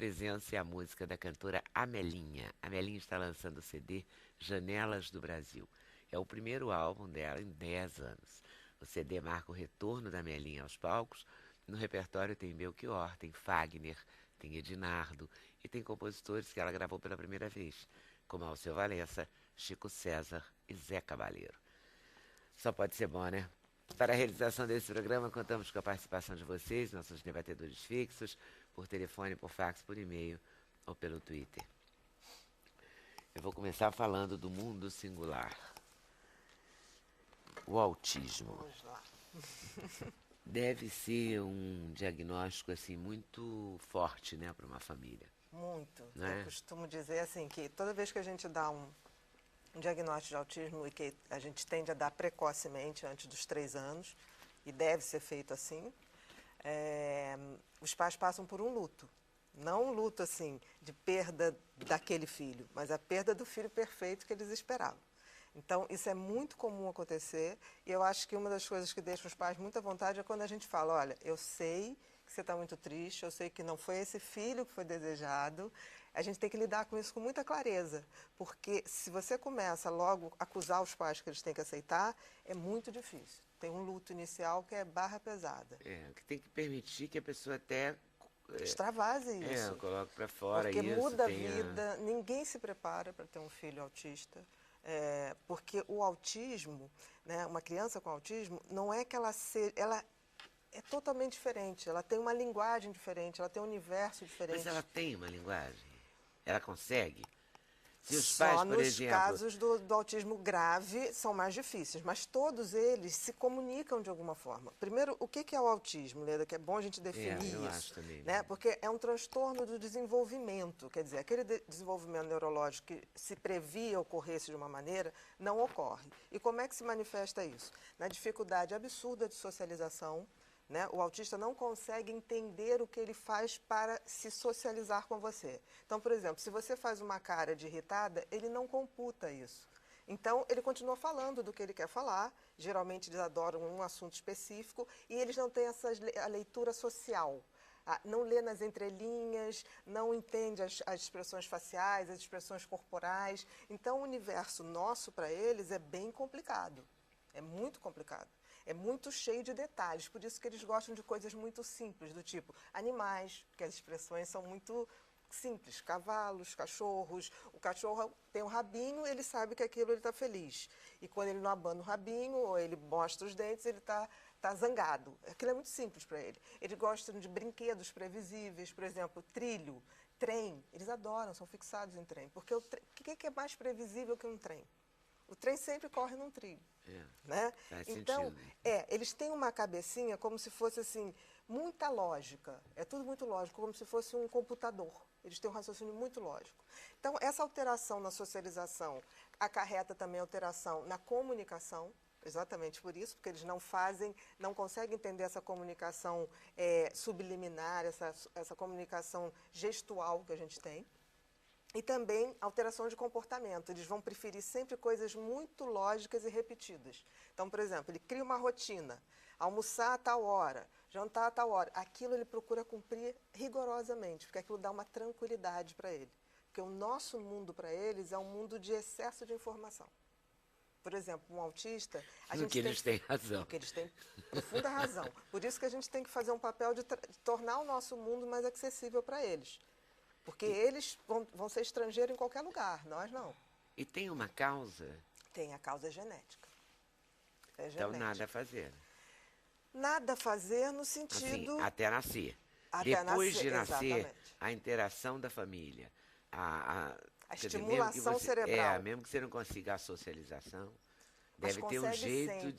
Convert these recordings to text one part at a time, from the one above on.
presença e a música da cantora Amelinha. Amelinha está lançando o CD Janelas do Brasil. É o primeiro álbum dela em 10 anos. O CD marca o retorno da Amelinha aos palcos. No repertório tem Belchior, tem Fagner, tem Edinardo e tem compositores que ela gravou pela primeira vez, como Alceu Valença, Chico César e Zé Cabaleiro. Só pode ser bom, né? Para a realização desse programa, contamos com a participação de vocês, nossos debatedores fixos, por telefone, por fax, por e-mail ou pelo Twitter. Eu vou começar falando do mundo singular. O autismo. Vamos lá. Deve ser um diagnóstico assim muito forte, né, para uma família. Muito. Né? Eu costumo dizer assim que toda vez que a gente dá um diagnóstico de autismo e que a gente tende a dar precocemente, antes dos 3 anos, e deve ser feito assim, os pais passam por um luto. Não um luto assim de perda daquele filho, mas a perda do filho perfeito que eles esperavam. Então, isso é muito comum acontecer e eu acho que uma das coisas que deixa os pais muito à vontade é quando a gente fala, olha, eu sei que você está muito triste, eu sei que não foi esse filho que foi desejado, a gente tem que lidar com isso com muita clareza, porque se você começa logo a acusar os pais que eles têm que aceitar, é muito difícil. Tem um luto inicial que é barra pesada. Que tem que permitir que a pessoa até extravase isso. Coloque para fora porque isso. Muda a vida, ninguém se prepara para ter um filho autista. Porque o autismo, né, uma criança com autismo, não é que ela é totalmente diferente, ela tem uma linguagem diferente, ela tem um universo diferente. Mas ela tem uma linguagem? Ela consegue? Se os Só pais, por nos exemplo, casos do autismo grave são mais difíceis, mas todos eles se comunicam de alguma forma. Primeiro, o que é o autismo, Leda? Que é bom a gente definir eu isso. acho também, né? Porque é um transtorno do desenvolvimento, quer dizer, aquele desenvolvimento neurológico que se previa ocorresse de uma maneira, não ocorre. E como é que se manifesta isso? Na dificuldade absurda de socialização. Né? O autista não consegue entender o que ele faz para se socializar com você. Então, por exemplo, se você faz uma cara de irritada, ele não computa isso. Então, ele continua falando do que ele quer falar, geralmente eles adoram um assunto específico, e eles não têm a leitura social. Não lê nas entrelinhas, não entende as expressões faciais, as expressões corporais. Então, o universo nosso, para eles, é bem complicado. É muito complicado. É muito cheio de detalhes, por isso que eles gostam de coisas muito simples, do tipo animais, porque as expressões são muito simples, cavalos, cachorros. O cachorro tem um rabinho, ele sabe que aquilo ele está feliz. E quando ele não abana o rabinho, ou ele mostra os dentes, ele está zangado. Aquilo é muito simples para ele. Eles gostam de brinquedos previsíveis, por exemplo, trilho, trem. Eles adoram, são fixados em trem. Porque o que é mais previsível que um trem? O trem sempre corre num trilho. Né? Então, eles têm uma cabecinha como se fosse assim, muita lógica. É tudo muito lógico, como se fosse um computador. Eles têm um raciocínio muito lógico. Então, essa alteração na socialização acarreta também alteração na comunicação, exatamente por isso, porque eles não conseguem entender essa comunicação subliminar, essa comunicação gestual que a gente tem. E também alteração de comportamento. Eles vão preferir sempre coisas muito lógicas e repetidas. Então, por exemplo, ele cria uma rotina. Almoçar a tal hora, jantar a tal hora. Aquilo ele procura cumprir rigorosamente, porque aquilo dá uma tranquilidade para ele. Porque o nosso mundo para eles é um mundo de excesso de informação. Por exemplo, um autista... eles têm razão. Porque eles têm profunda razão. Por isso que a gente tem que fazer um papel de tornar o nosso mundo mais acessível para eles. Porque eles vão ser estrangeiros em qualquer lugar, nós não. E tem uma causa? Tem, a causa genética. Então, nada a fazer. Nada a fazer no sentido... Assim, até nascer. Até Depois de nascer, exatamente. A interação da família. A estimulação cerebral. Mesmo que você não consiga a socialização, deve ter um jeito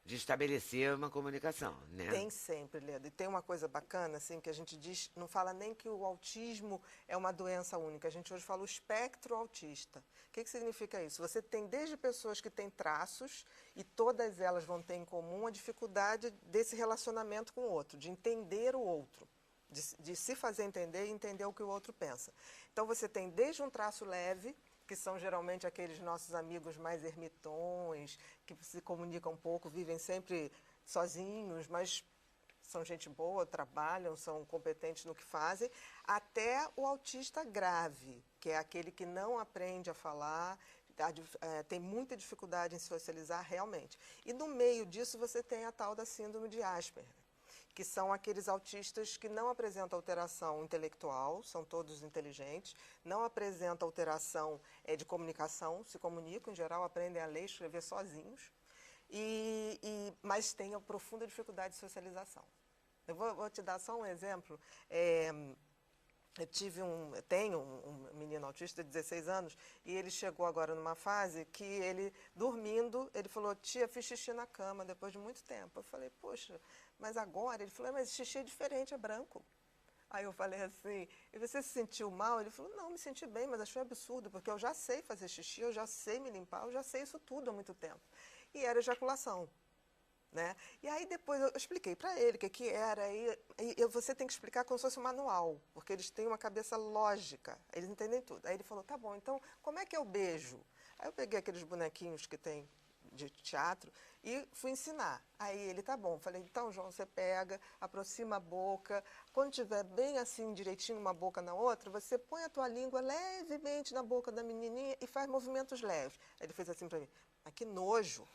de estabelecer uma comunicação, né? Tem sempre, Leda. E tem uma coisa bacana, assim, que a gente diz, não fala nem que o autismo é uma doença única, a gente hoje fala o espectro autista. O que significa isso? Você tem desde pessoas que têm traços, e todas elas vão ter em comum a dificuldade desse relacionamento com o outro, de entender o outro, de se fazer entender e entender o que o outro pensa. Então, você tem desde um traço leve, que são geralmente aqueles nossos amigos mais ermitões, que se comunicam pouco, vivem sempre sozinhos, mas são gente boa, trabalham, são competentes no que fazem, até o autista grave, que é aquele que não aprende a falar, tem muita dificuldade em socializar realmente. E no meio disso você tem a tal da síndrome de Asperger, que são aqueles autistas que não apresentam alteração intelectual, são todos inteligentes, não apresentam alteração de comunicação, se comunicam, em geral, aprendem a ler e escrever sozinhos, mas têm a profunda dificuldade de socialização. Eu vou te dar só um exemplo. Tenho um menino autista de 16 anos e ele chegou agora numa fase que ele, dormindo, ele falou, tia, fiz xixi na cama depois de muito tempo. Eu falei, poxa, mas agora? Ele falou, mas xixi é diferente, é branco. Aí eu falei assim, e você se sentiu mal? Ele falou, não, me senti bem, mas achei absurdo, porque eu já sei fazer xixi, eu já sei me limpar, eu já sei isso tudo há muito tempo. E era ejaculação. Né? E aí depois eu expliquei para ele o que era, e você tem que explicar como se fosse um manual, porque eles têm uma cabeça lógica, eles entendem tudo. Aí ele falou, tá bom, então como é que eu beijo? Aí eu peguei aqueles bonequinhos que tem de teatro e fui ensinar. Aí ele, tá bom. Falei, então, João, você pega, aproxima a boca, quando tiver bem assim, direitinho, uma boca na outra, você põe a tua língua levemente na boca da menininha e faz movimentos leves. Aí ele fez assim para mim, mas que nojo.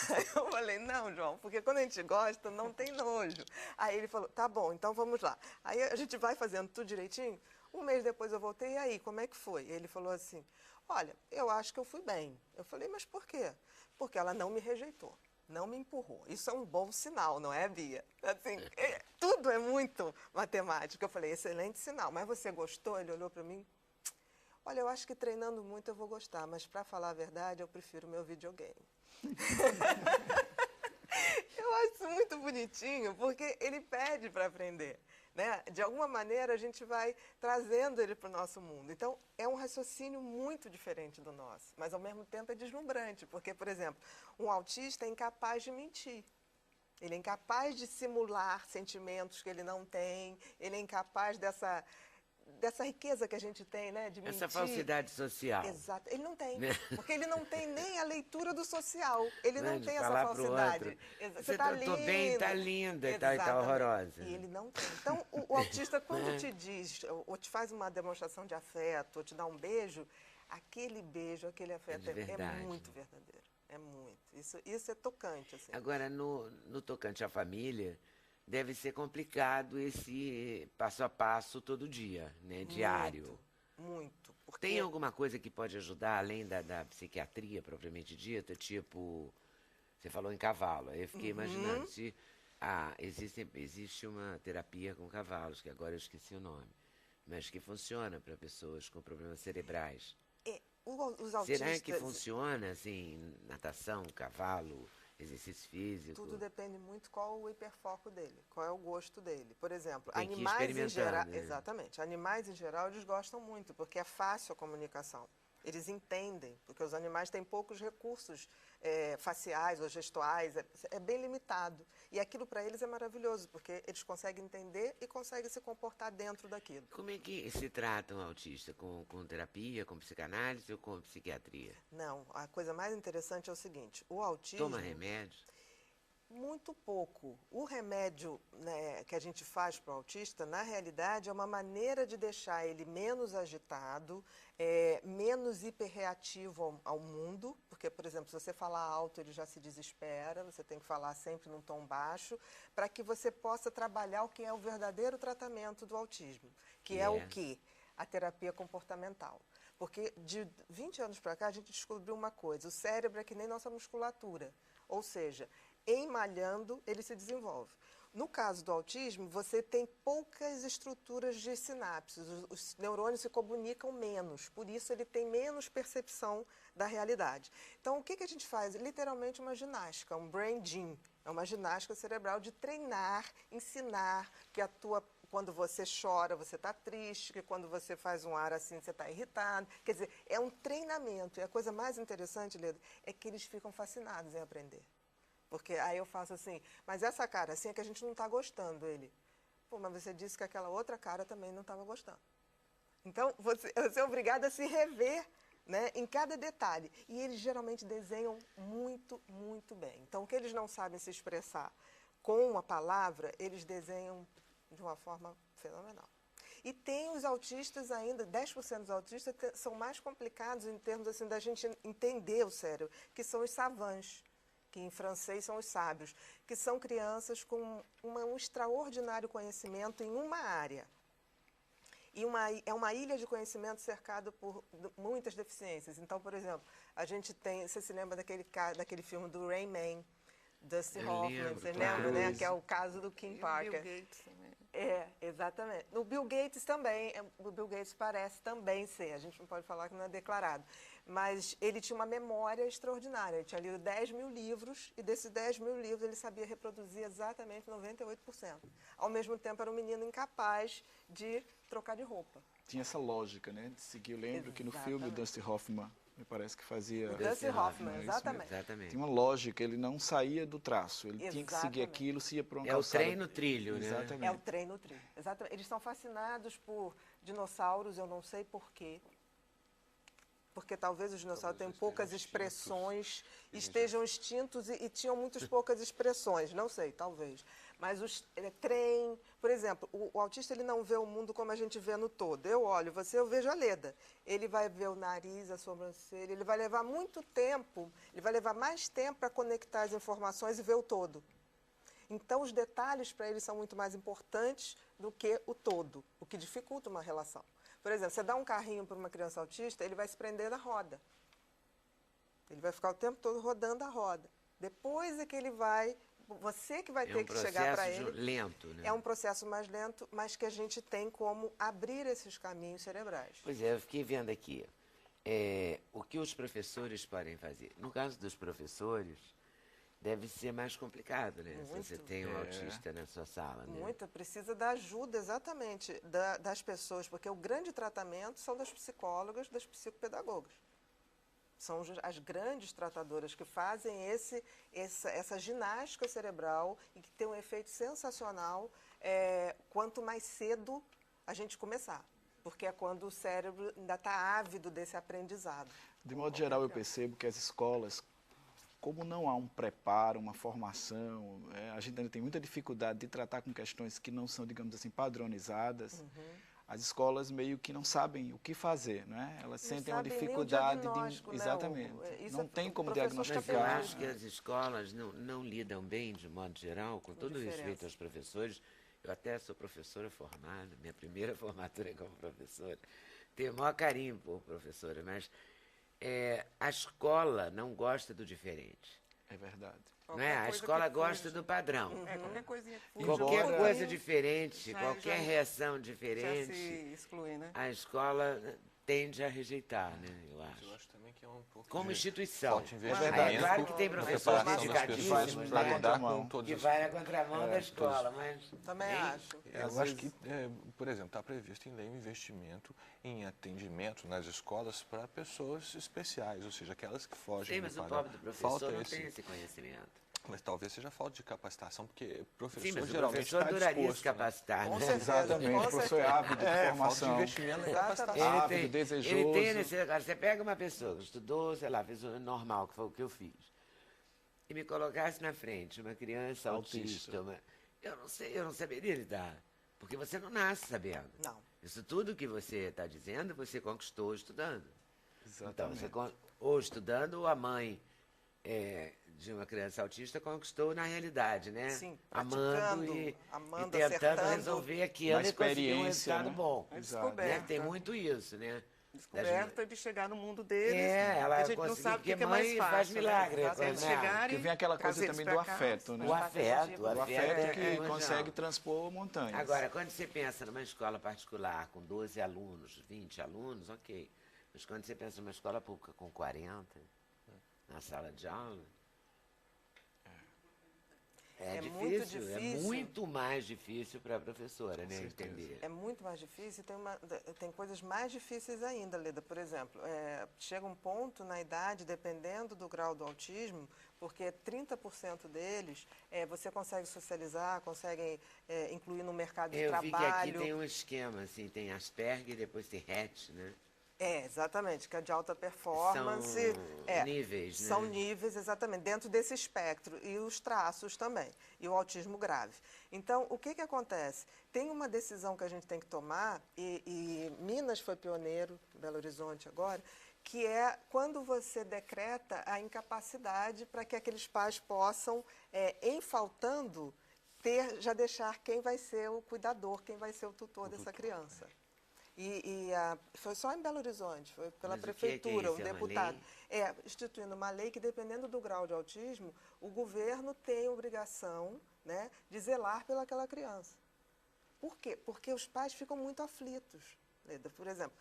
Aí eu falei, não, João, porque quando a gente gosta, não tem nojo. Aí ele falou, tá bom, então vamos lá. Aí a gente vai fazendo tudo direitinho. Um mês depois eu voltei, e aí, como é que foi? Ele falou assim, olha, eu acho que eu fui bem. Eu falei, mas por quê? Porque ela não me rejeitou, não me empurrou. Isso é um bom sinal, não é, Bia? Assim, tudo é muito matemática. Eu falei, excelente sinal. Mas você gostou? Ele olhou para mim, olha, eu acho que treinando muito eu vou gostar, mas para falar a verdade, eu prefiro meu videogame. Eu acho isso muito bonitinho, porque ele pede para aprender. Né? De alguma maneira, a gente vai trazendo ele para o nosso mundo. Então, é um raciocínio muito diferente do nosso, mas, ao mesmo tempo, é deslumbrante, porque, por exemplo, um autista é incapaz de mentir. Ele é incapaz de simular sentimentos que ele não tem, ele é incapaz dessa riqueza que a gente tem, né, de mentir. Essa falsidade social. Exato. Ele não tem, porque ele não tem nem a leitura do social. Ele não tem essa falar falsidade. Você tá lindo. Tô bem, tá linda e tá horrorosa. E ele não tem. Então, o autista, quando te diz, ou te faz uma demonstração de afeto, ou te dá um beijo, aquele beijo, aquele afeto é muito verdadeiro. É muito. Isso é tocante, assim. Agora, no tocante à família, deve ser complicado esse passo a passo todo dia, né? Diário. Muito. Tem alguma coisa que pode ajudar, além da psiquiatria propriamente dita? Tipo, você falou em cavalo. Aí eu fiquei imaginando se... existe uma terapia com cavalos, que agora eu esqueci o nome, mas que funciona para pessoas com problemas cerebrais. Os autistas... Será que funciona, assim, natação, cavalo... exercício físico. Tudo depende muito qual o hiperfoco dele, qual é o gosto dele. Por exemplo, tem animais em geral, né? exatamente, animais em geral eles gostam muito, porque é fácil a comunicação. Eles entendem, porque os animais têm poucos recursos faciais ou gestuais, é bem limitado. E aquilo para eles é maravilhoso, porque eles conseguem entender e conseguem se comportar dentro daquilo. Como é que se trata um autista? Com terapia, com psicanálise ou com psiquiatria? Não, a coisa mais interessante é o seguinte, o autismo... Toma remédio? Muito pouco. O remédio, né, que a gente faz para o autista, na realidade, é uma maneira de deixar ele menos agitado, menos hiperreativo ao mundo, porque, por exemplo, se você falar alto, ele já se desespera, você tem que falar sempre num tom baixo, para que você possa trabalhar o que é o verdadeiro tratamento do autismo, que é o quê? A terapia comportamental. Porque de 20 anos para cá, a gente descobriu uma coisa, o cérebro é que nem nossa musculatura, ou seja, em malhando, ele se desenvolve. No caso do autismo, você tem poucas estruturas de sinapses, os neurônios se comunicam menos, por isso ele tem menos percepção da realidade. Então, o que a gente faz? Literalmente uma ginástica, um brain gym, é uma ginástica cerebral de treinar, ensinar que quando você chora, você está triste, que quando você faz um ar assim, você está irritado. Quer dizer, é um treinamento. E a coisa mais interessante, Leda, é que eles ficam fascinados em aprender. Porque aí eu faço assim, mas essa cara assim é que a gente não está gostando. Ele, pô, mas você disse que aquela outra cara também não estava gostando. Então, você é obrigado a se rever, né, em cada detalhe. E eles geralmente desenham muito, muito bem. Então, o que eles não sabem se expressar com a palavra, eles desenham de uma forma fenomenal. E tem os autistas ainda, 10% dos autistas são mais complicados em termos assim, da gente entender o cérebro, que são os savants, que em francês são os sábios, que são crianças com um extraordinário conhecimento em uma área. E é uma ilha de conhecimento cercada por muitas deficiências. Então, por exemplo, a gente tem, você se lembra daquele filme do Rain Man, Dustin Hoffman, você lembra, né? Que é o caso do Kim Parker. Bill Gates também. Exatamente. O Bill Gates também, o Bill Gates parece também ser, a gente não pode falar que não é declarado, mas ele tinha uma memória extraordinária, ele tinha lido 10 mil livros e desses 10 mil livros ele sabia reproduzir exatamente 98%. Ao mesmo tempo era um menino incapaz de trocar de roupa. Tinha essa lógica, né, de seguir. Eu lembro que no filme o Dustin Hoffman, me parece que fazia... O Dustin Hoffman, exatamente. Tinha uma lógica, ele não saía do traço, ele tinha que seguir aquilo, se ia para uma calçada. É o trem no trilho, né? Exatamente. É o trem no trilho, exatamente. Eles são fascinados por dinossauros, eu não sei porquê. Porque talvez os dinossauros tenham poucas expressões, estejam extintos e tinham muitas poucas expressões, não sei, talvez. Mas trem, por exemplo, o autista ele não vê o mundo como a gente vê no todo. Eu olho você, eu vejo a Leda. Ele vai ver o nariz, a sobrancelha, ele vai levar muito tempo, ele vai levar mais tempo para conectar as informações e ver o todo. Então, os detalhes para ele são muito mais importantes do que o todo, o que dificulta uma relação. Por exemplo, você dá um carrinho para uma criança autista, ele vai se prender na roda. Ele vai ficar o tempo todo rodando a roda. Depois é que ele vai... Você que vai ter que chegar para ele. É um processo lento, né? É um processo mais lento, mas que a gente tem como abrir esses caminhos cerebrais. Pois é, eu fiquei vendo aqui o que os professores podem fazer. No caso dos professores, deve ser mais complicado, né? Muito. Se você tem um autista na sua sala, né? Muito, precisa da ajuda, exatamente, das pessoas, porque o grande tratamento são das psicólogas, das psicopedagogas. São as grandes tratadoras que fazem essa ginástica cerebral e que tem um efeito sensacional quanto mais cedo a gente começar. Porque é quando o cérebro ainda está ávido desse aprendizado. De modo geral, eu percebo que as escolas, como não há um preparo, uma formação, a gente ainda tem muita dificuldade de tratar com questões que não são, digamos assim, padronizadas. As escolas meio que não sabem o que fazer, né? Elas sentem uma dificuldade de... Exatamente. Não tem como diagnosticar. Mas eu acho que as escolas não lidam bem, de modo geral, com todo respeito aos professores. Eu até sou professora formada, minha primeira formatura é como professora. Tenho o maior carinho por professora, mas a escola não gosta do diferente. É verdade. Não é? A escola gosta do padrão. Qualquer coisinha que fuja. Qualquer coisa diferente, já- qualquer já- reação Já diferente, se exclui, né? a escola tende a rejeitar, né? Eu Eu acho. acho também que é um pouco Como de instituição. falta de É investimento claro que tem na professores preparação das dedicadíssimos, pessoas para né? lidar com todos Que os... vai na contramão da escola, mas... Também acho. Eu acho que, por exemplo, está previsto em lei um investimento em atendimento nas escolas para pessoas especiais, ou seja, aquelas que fogem Sim, do mas o padrão. pobre do professor Falta não esse, tem esse conhecimento. mas talvez seja falta de capacitação, porque professor Sim, mas o geralmente professor está adoraria se disposto, né? capacitar, Com né? certeza. Exatamente. Com O professor é certeza. ávido de Falta de formação. investimento na Exatamente. capacitação. Ávido, desejoso. Ele tem necessidade. Você pega uma pessoa que estudou, sei lá, fez o normal, que foi o que eu fiz, e me colocasse na frente uma criança autista, eu não saberia lidar, porque você não nasce sabendo. Não. Isso tudo que você está dizendo, você conquistou estudando. Então, Exatamente. ou estudando, ou a mãe de uma criança autista conquistou na realidade, né? Sim, amando e tentando acertando. resolver aquilo Na e conseguir um experiência, resultado né? bom. É Exato. Né? descoberta. Tem muito isso, né? Descoberta de chegar no mundo deles. Ela a gente não conseguiu, sabe o porque que é mais mãe fácil. faz milagre. Né? Se eles né? chegarem, Porque vem aquela coisa trazer também eles do pra cá, afeto, né? O afeto O afeto que primordial. consegue transpor montanhas. Agora, quando você pensa numa escola particular com 12 alunos, 20 alunos, ok. Mas quando você pensa numa escola pública com 40, na sala de aula, é muito difícil, é difícil. muito mais difícil para a professora, né, certeza. entender. É muito mais difícil e tem coisas mais difíceis ainda, Leda. Por exemplo, chega um ponto na idade, dependendo do grau do autismo, porque 30% deles você consegue socializar, consegue incluir no mercado de Eu vi que aqui trabalho. tem um esquema, assim, tem Asperger e depois tem Rett, né? Exatamente, que é de alta performance. São níveis, né? São níveis, exatamente, dentro desse espectro. E os traços também. E o autismo grave. Então, o que acontece? Tem uma decisão que a gente tem que tomar, e Minas foi pioneiro, Belo Horizonte agora, que é quando você decreta a incapacidade para que aqueles pais possam, em faltando, já deixar quem vai ser o cuidador, quem vai ser o tutor dessa criança. Foi só em Belo Horizonte, foi pela Mas prefeitura, o que é isso? o deputado. Instituindo uma lei que, dependendo do grau de autismo, o governo tem obrigação, né, de zelar pelaquela criança. Por quê? Porque os pais ficam muito aflitos. Leda. Por exemplo,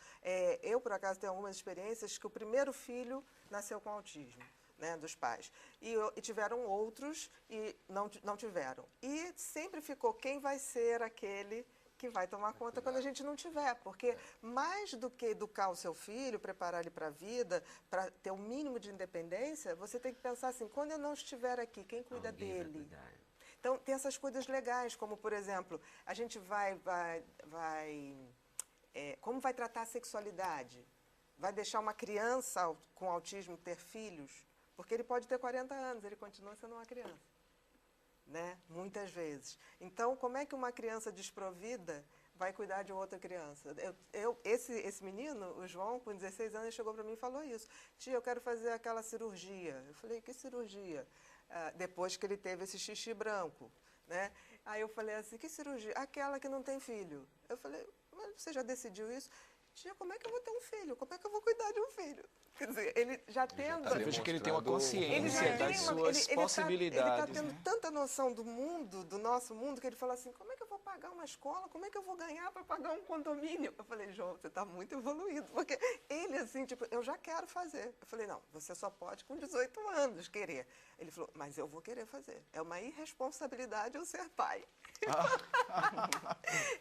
eu, por acaso, tenho algumas experiências que o primeiro filho nasceu com autismo, né, dos pais. E tiveram outros e não tiveram. E sempre ficou quem vai ser aquele que vai tomar conta quando a gente não tiver, porque mais do que educar o seu filho, preparar ele para a vida, para ter um mínimo de independência, você tem que pensar assim, quando eu não estiver aqui, quem cuida dele? Então, tem essas coisas legais, como, por exemplo, a gente como vai tratar a sexualidade? Vai deixar uma criança com autismo ter filhos? Porque ele pode ter 40 anos, ele continua sendo uma criança. Né? Muitas vezes. Então, como é que uma criança desprovida vai cuidar de outra criança? Esse menino, o João, com 16 anos, chegou para mim e falou isso. Tia, eu quero fazer aquela cirurgia. Eu falei, que cirurgia? Depois que ele teve esse xixi branco. Né? Aí eu falei assim, que cirurgia? Aquela que não tem filho. Eu falei, mas você já decidiu isso? Tia, como é que eu vou ter um filho? Como é que eu vou cuidar de um filho? Quer dizer, ele já tendo... Você veja que ele tem uma consciência das suas possibilidades. Ele está tendo tanta noção do mundo, do nosso mundo, que ele fala assim, como é que eu vou pagar uma escola? Como é que eu vou ganhar para pagar um condomínio? Eu falei, João, você está muito evoluído. Porque ele, assim, tipo, eu já quero fazer. Eu falei, não, você só pode com 18 anos querer. Ele falou, mas eu vou querer fazer. É uma irresponsabilidade eu ser pai.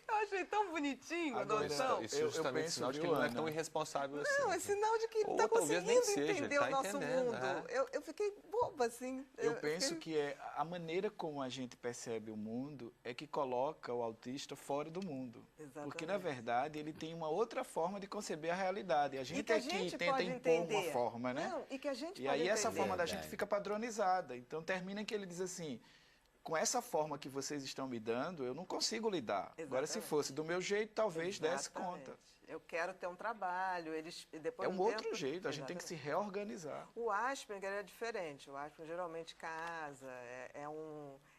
Eu achei tão bonitinho a noção. Isso é justamente sinal de que ele não é tão irresponsável assim. Não, é sinal de que ele está conseguindo entender o nosso mundo. Eu fiquei boba, assim. Eu penso que a maneira como a gente percebe o mundo é que coloca o autista fora do mundo. Exatamente. Porque, na verdade, ele tem uma outra forma de conceber a realidade. A gente aqui tenta impor uma forma, né? Não, e que a gente e aí essa forma da gente fica padronizada. Então, termina que ele diz assim... Com essa forma que vocês estão me dando, eu não consigo lidar. Exatamente. Agora, se fosse do meu jeito, talvez desse conta. Eu quero ter um trabalho. Depois é um outro jeito, a gente tem que se reorganizar. O Asperger é diferente. O Asperger geralmente casa,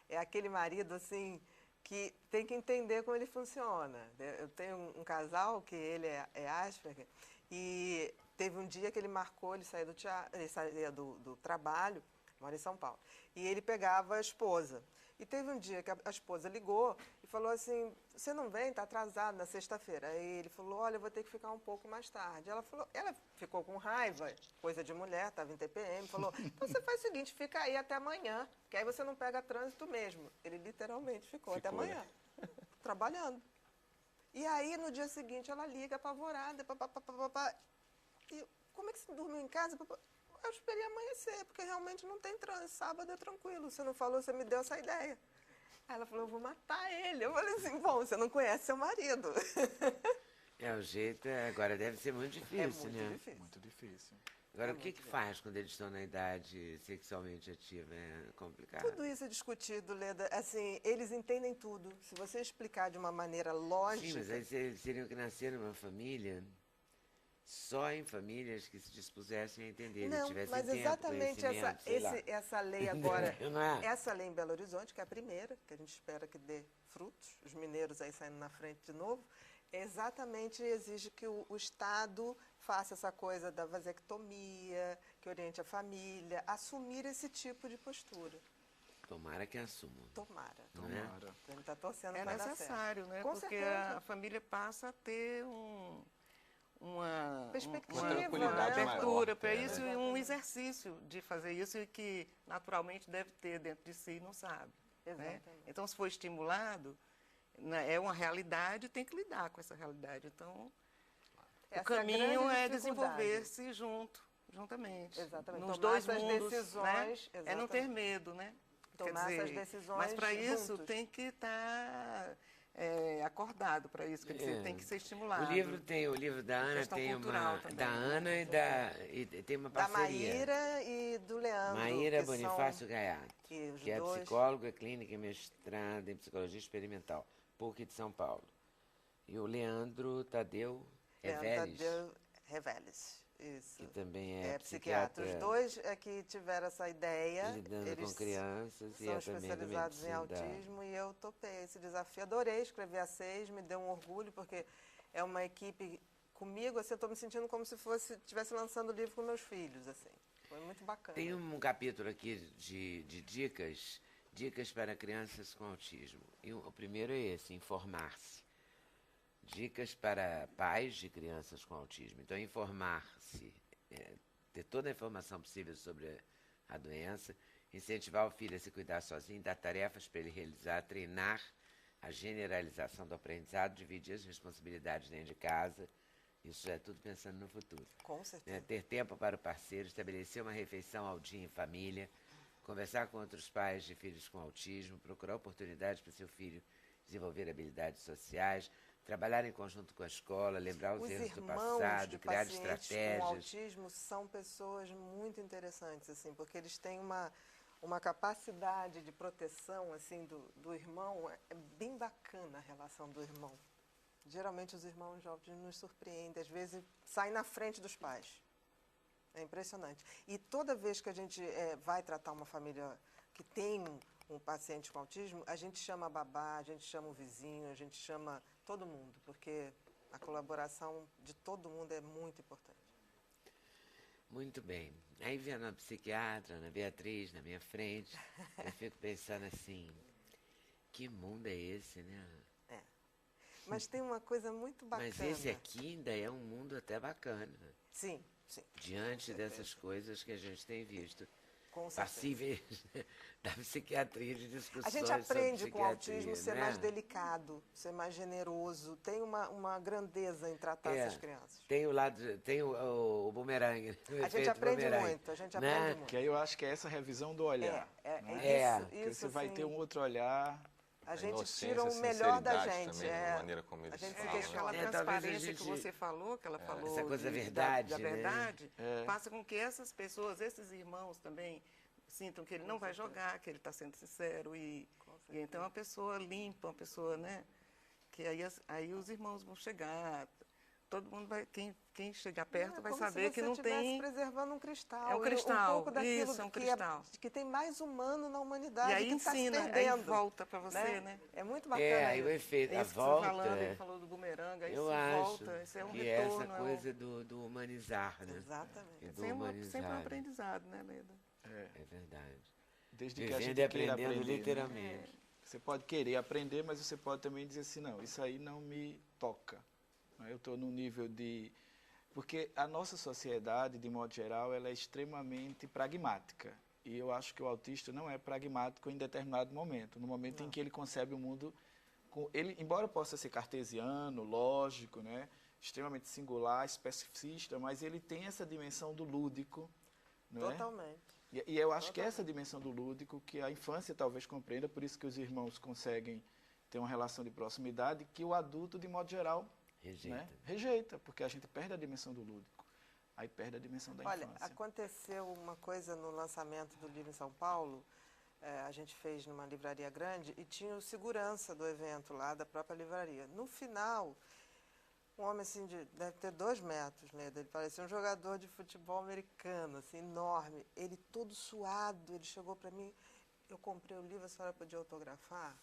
é aquele marido assim que tem que entender como ele funciona. Eu tenho um casal que ele é Asperger e teve um dia que ele marcou, ele saía do trabalho, mora em São Paulo, e ele pegava a esposa. E teve um dia que a esposa ligou e falou assim, você não vem, está atrasado na sexta-feira. Aí ele falou, olha, eu vou ter que ficar um pouco mais tarde. Ela ficou com raiva, coisa de mulher, estava em TPM, falou, então você faz o seguinte, fica aí até amanhã, que aí você não pega trânsito mesmo. Ele literalmente ficou até amanhã, trabalhando. E aí, no dia seguinte, ela liga apavorada, e como é que você dormiu em casa? Eu esperei amanhecer, porque realmente não tem trânsito. Sábado é tranquilo. Você não falou, você me deu essa ideia. Aí ela falou, eu vou matar ele. Eu falei assim, bom, você não conhece seu marido. O jeito agora deve ser muito difícil, né? Difícil. Muito difícil. Agora, o que faz quando eles estão na idade sexualmente ativa? É complicado. Tudo isso é discutido, Leda. Assim, eles entendem tudo. Se você explicar de uma maneira lógica... Sim, mas aí eles teriam que nascer numa família... Só em famílias que se dispusessem a entender, não, tivessem mas tempo, exatamente essa lei agora, essa lei em Belo Horizonte, que é a primeira, que a gente espera que dê frutos, os mineiros aí saindo na frente de novo, exatamente exige que o Estado faça essa coisa da vasectomia, que oriente a família, assumir esse tipo de postura. Tomara que assumam. Tomara. Tomara. A gente está torcendo para dar certo. É necessário, né? Com porque certeza. A família passa a ter uma perspectiva, uma abertura para isso e um Exatamente. exercício de fazer isso e que naturalmente deve ter dentro de si e não sabe. Né? Então, se for estimulado, é uma realidade, tem que lidar com essa realidade. Então, o caminho é desenvolver-se juntamente. Exatamente. Nos Tomar dois essas mundos, decisões, né? É não ter medo, né? Tomar essas decisões mas para isso juntos. tem que estar acordado para isso, quer dizer, tem que ser estimulado. O livro da Ana Questão tem cultural uma também, da né? Ana e tem uma Da parceria. Maíra e do Leandro. Maíra que são- Bonifácio Gaiato, que os que é dois- psicóloga clínica e mestrada em psicologia experimental, PUC de São Paulo. E o Leandro Tadeu Reveles, Tadeu Reveles. Isso. que também É é psiquiatra. Os dois é que tiveram essa ideia. lidando Eles com crianças e são é também da especializados em medicina da- autismo e eu topei esse desafio. Adorei escrever a 6, me deu um orgulho, porque é uma equipe comigo, assim, eu estou me sentindo como se estivesse lançando o livro com meus filhos, assim. Foi muito bacana. Tem um capítulo aqui de dicas para crianças com autismo. E o primeiro é esse, informar-se. Dicas para pais de crianças com autismo. Então, informar-se, ter toda a informação possível sobre a doença, incentivar o filho a se cuidar sozinho, dar tarefas para ele realizar, treinar a generalização do aprendizado, dividir as responsabilidades dentro de casa. Isso é tudo pensando no futuro. Com certeza. Ter tempo para o parceiro, estabelecer uma refeição ao dia em família, conversar com outros pais de filhos com autismo, procurar oportunidades para seu filho desenvolver habilidades sociais, trabalhar em conjunto com a escola, lembrar os erros do passado, de criar pacientes estratégias. com autismo são pessoas muito interessantes, assim, porque eles têm uma capacidade de proteção, assim, do irmão. É bem bacana a relação do irmão. Geralmente os irmãos de autismo nos surpreendem, às vezes saem na frente dos pais. É impressionante. E toda vez que a gente vai tratar uma família que tem um paciente com autismo, a gente chama a babá, a gente chama o vizinho, a gente chama todo mundo, porque a colaboração de todo mundo é muito importante. Muito bem. Aí vendo a psiquiatra, Ana Beatriz, na minha frente, eu fico pensando assim, que mundo é esse, né? Mas tem uma coisa muito bacana. Mas esse aqui ainda é um mundo até bacana, Sim, sim. diante dessas coisas que a gente tem visto. Com certeza. Passíveis da psiquiatria, de discussões A gente sobre aprende com o psiquiatria, autismo ser né? mais delicado, ser mais generoso. Tem uma grandeza em tratar essas crianças. Tem o lado, tem o bumerangue. O A gente efeito aprende bumerangue, muito, a gente né? aprende muito. Que aí eu acho que é essa revisão do olhar. Isso, Que você vai assim, ter um outro olhar. A gente inocência, tira o melhor da sinceridade gente. também, da maneira como a eles gente se falam, né? questiona. Aquela talvez a transparência gente- que você falou, que ela falou essa coisa da da verdade, né? verdade, faça com que essas pessoas, esses irmãos também, sintam que ele não vai jogar, que ele está sendo sincero. E então a pessoa limpa, uma pessoa, né? Que aí os irmãos vão chegar, todo mundo vai, quem chegar perto vai saber que não Se você tem. estivesse preservando um cristal. É um e cristal, um pouco daquilo isso, é um que, cristal. que tem mais humano na humanidade E aí que está se ensina, aí perdendo. volta para você, né? É muito bacana. Aí o isso. efeito, a Isso que você está volta, falando, ele falou do bumerangue, aí eu isso acho volta, isso é um que retorno. essa coisa do humanizar, né? Exatamente. E do Sempre um humanizar. aprendizado, né, Leda? É verdade. Desde que a Vivendo gente e queira aprendendo aprender. Né? literalmente. Você pode querer aprender, mas você pode também dizer assim, não, isso aí não me toca. Eu estou num nível de... Porque a nossa sociedade, de modo geral, ela é extremamente pragmática. E eu acho que o autista não é pragmático em determinado momento. No momento em que ele concebe o mundo... Ele, embora possa ser cartesiano, lógico, né? Extremamente singular, especificista, mas ele tem essa dimensão do lúdico. Não é? Totalmente. E eu acho que é essa dimensão do lúdico que a infância talvez compreenda, por isso que os irmãos conseguem ter uma relação de proximidade que o adulto, de modo geral, Rejeita. né, rejeita, porque a gente perde a dimensão do lúdico, aí perde a dimensão da Olha, infância. aconteceu uma coisa no lançamento do livro em São Paulo, a gente fez numa livraria grande e tinha o segurança do evento lá, da própria livraria. No final, um homem assim, deve ter 2 metros, né? Ele parecia um jogador de futebol americano, assim, enorme. Ele todo suado, ele chegou para mim, eu comprei o livro, a senhora podia autografar?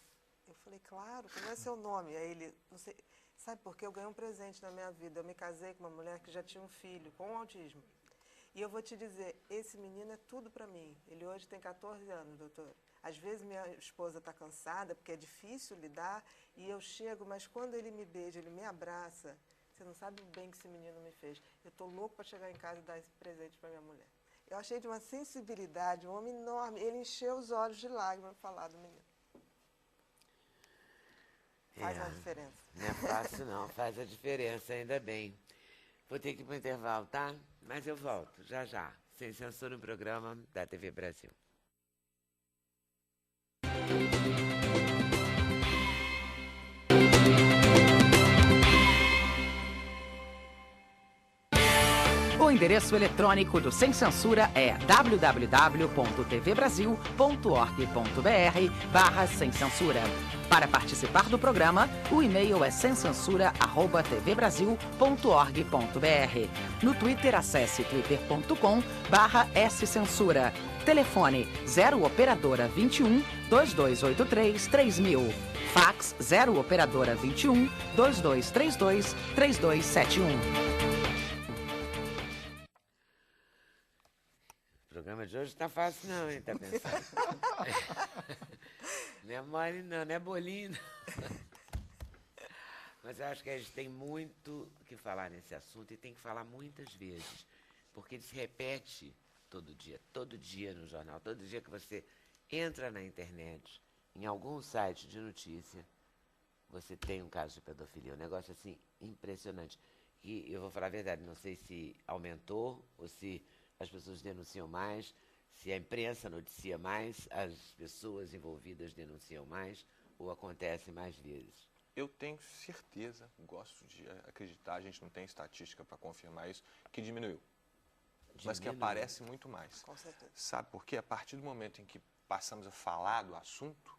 Eu falei, claro, como é seu nome? Aí ele, não sei, sabe por quê? Eu ganhei um presente na minha vida. Eu me casei com uma mulher que já tinha um filho com autismo. E eu vou te dizer, esse menino é tudo para mim. Ele hoje tem 14 anos, doutor. Às vezes minha esposa está cansada, porque é difícil lidar, e eu chego, mas quando ele me beija, ele me abraça, você não sabe o bem que esse menino me fez. Eu estou louco para chegar em casa e dar esse presente para minha mulher. Eu achei de uma sensibilidade, um homem enorme. Ele encheu os olhos de lágrimas para falar do menino. Faz uma diferença. Não é fácil não, faz a diferença, ainda bem. Vou ter que ir para o intervalo, tá? Mas eu volto, já já. Sem censura no programa da TV Brasil. O endereço eletrônico do Sem Censura é www.tvbrasil.org.br/sem censura. Para participar do programa, o e-mail é semcensura@tvbrasil.org.br. No Twitter, acesse twitter.com/scensura. Telefone 0 operadora 21 2283 3000. Fax 0 operadora 21 2232 3271. O programa de hoje não tá fácil não, hein? Tá pensando? Não é mole não, não é bolinho não. Mas eu acho que a gente tem muito que falar nesse assunto e tem que falar muitas vezes, porque ele se repete todo dia no jornal, todo dia que você entra na internet, em algum site de notícia, você tem um caso de pedofilia. Um negócio assim impressionante. E eu vou falar a verdade, não sei se aumentou ou se as pessoas denunciam mais, se a imprensa noticia mais, as pessoas envolvidas denunciam mais, ou acontece mais vezes. Eu tenho certeza, gosto de acreditar, a gente não tem estatística para confirmar isso, que diminuiu. Mas que aparece muito mais. Com certeza. Sabe por quê? A partir do momento em que passamos a falar do assunto,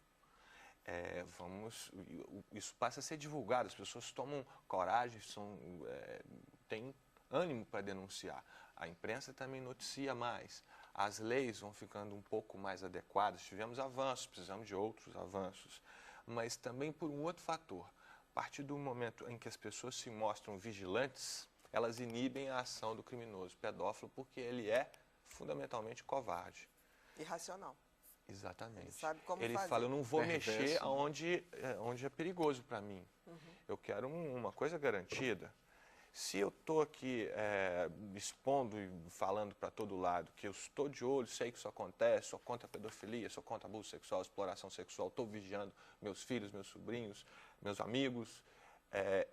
isso passa a ser divulgado, as pessoas tomam coragem, têm ânimo para denunciar. A imprensa também noticia mais, as leis vão ficando um pouco mais adequadas, tivemos avanços, precisamos de outros avanços, mas também por um outro fator. A partir do momento em que as pessoas se mostram vigilantes, elas inibem a ação do criminoso pedófilo, porque ele é fundamentalmente covarde. Irracional. Exatamente. Ele sabe como ele fazer. fala, eu não vou Perverso, mexer né? onde é perigoso para mim. Eu quero uma coisa garantida. Se eu estou aqui expondo e falando para todo lado que eu estou de olho, sei que isso acontece, sou contra a pedofilia, sou contra abuso sexual, exploração sexual, estou vigiando meus filhos, meus sobrinhos, meus amigos,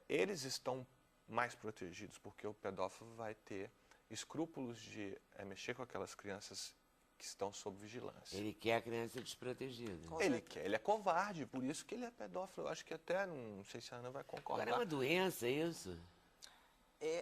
eles estão mais protegidos, porque o pedófilo vai ter escrúpulos de mexer com aquelas crianças que estão sob vigilância. Ele quer a criança desprotegida. Ele é covarde, por isso que ele é pedófilo. Eu acho que até, não sei se a Ana vai concordar. Agora é uma doença isso?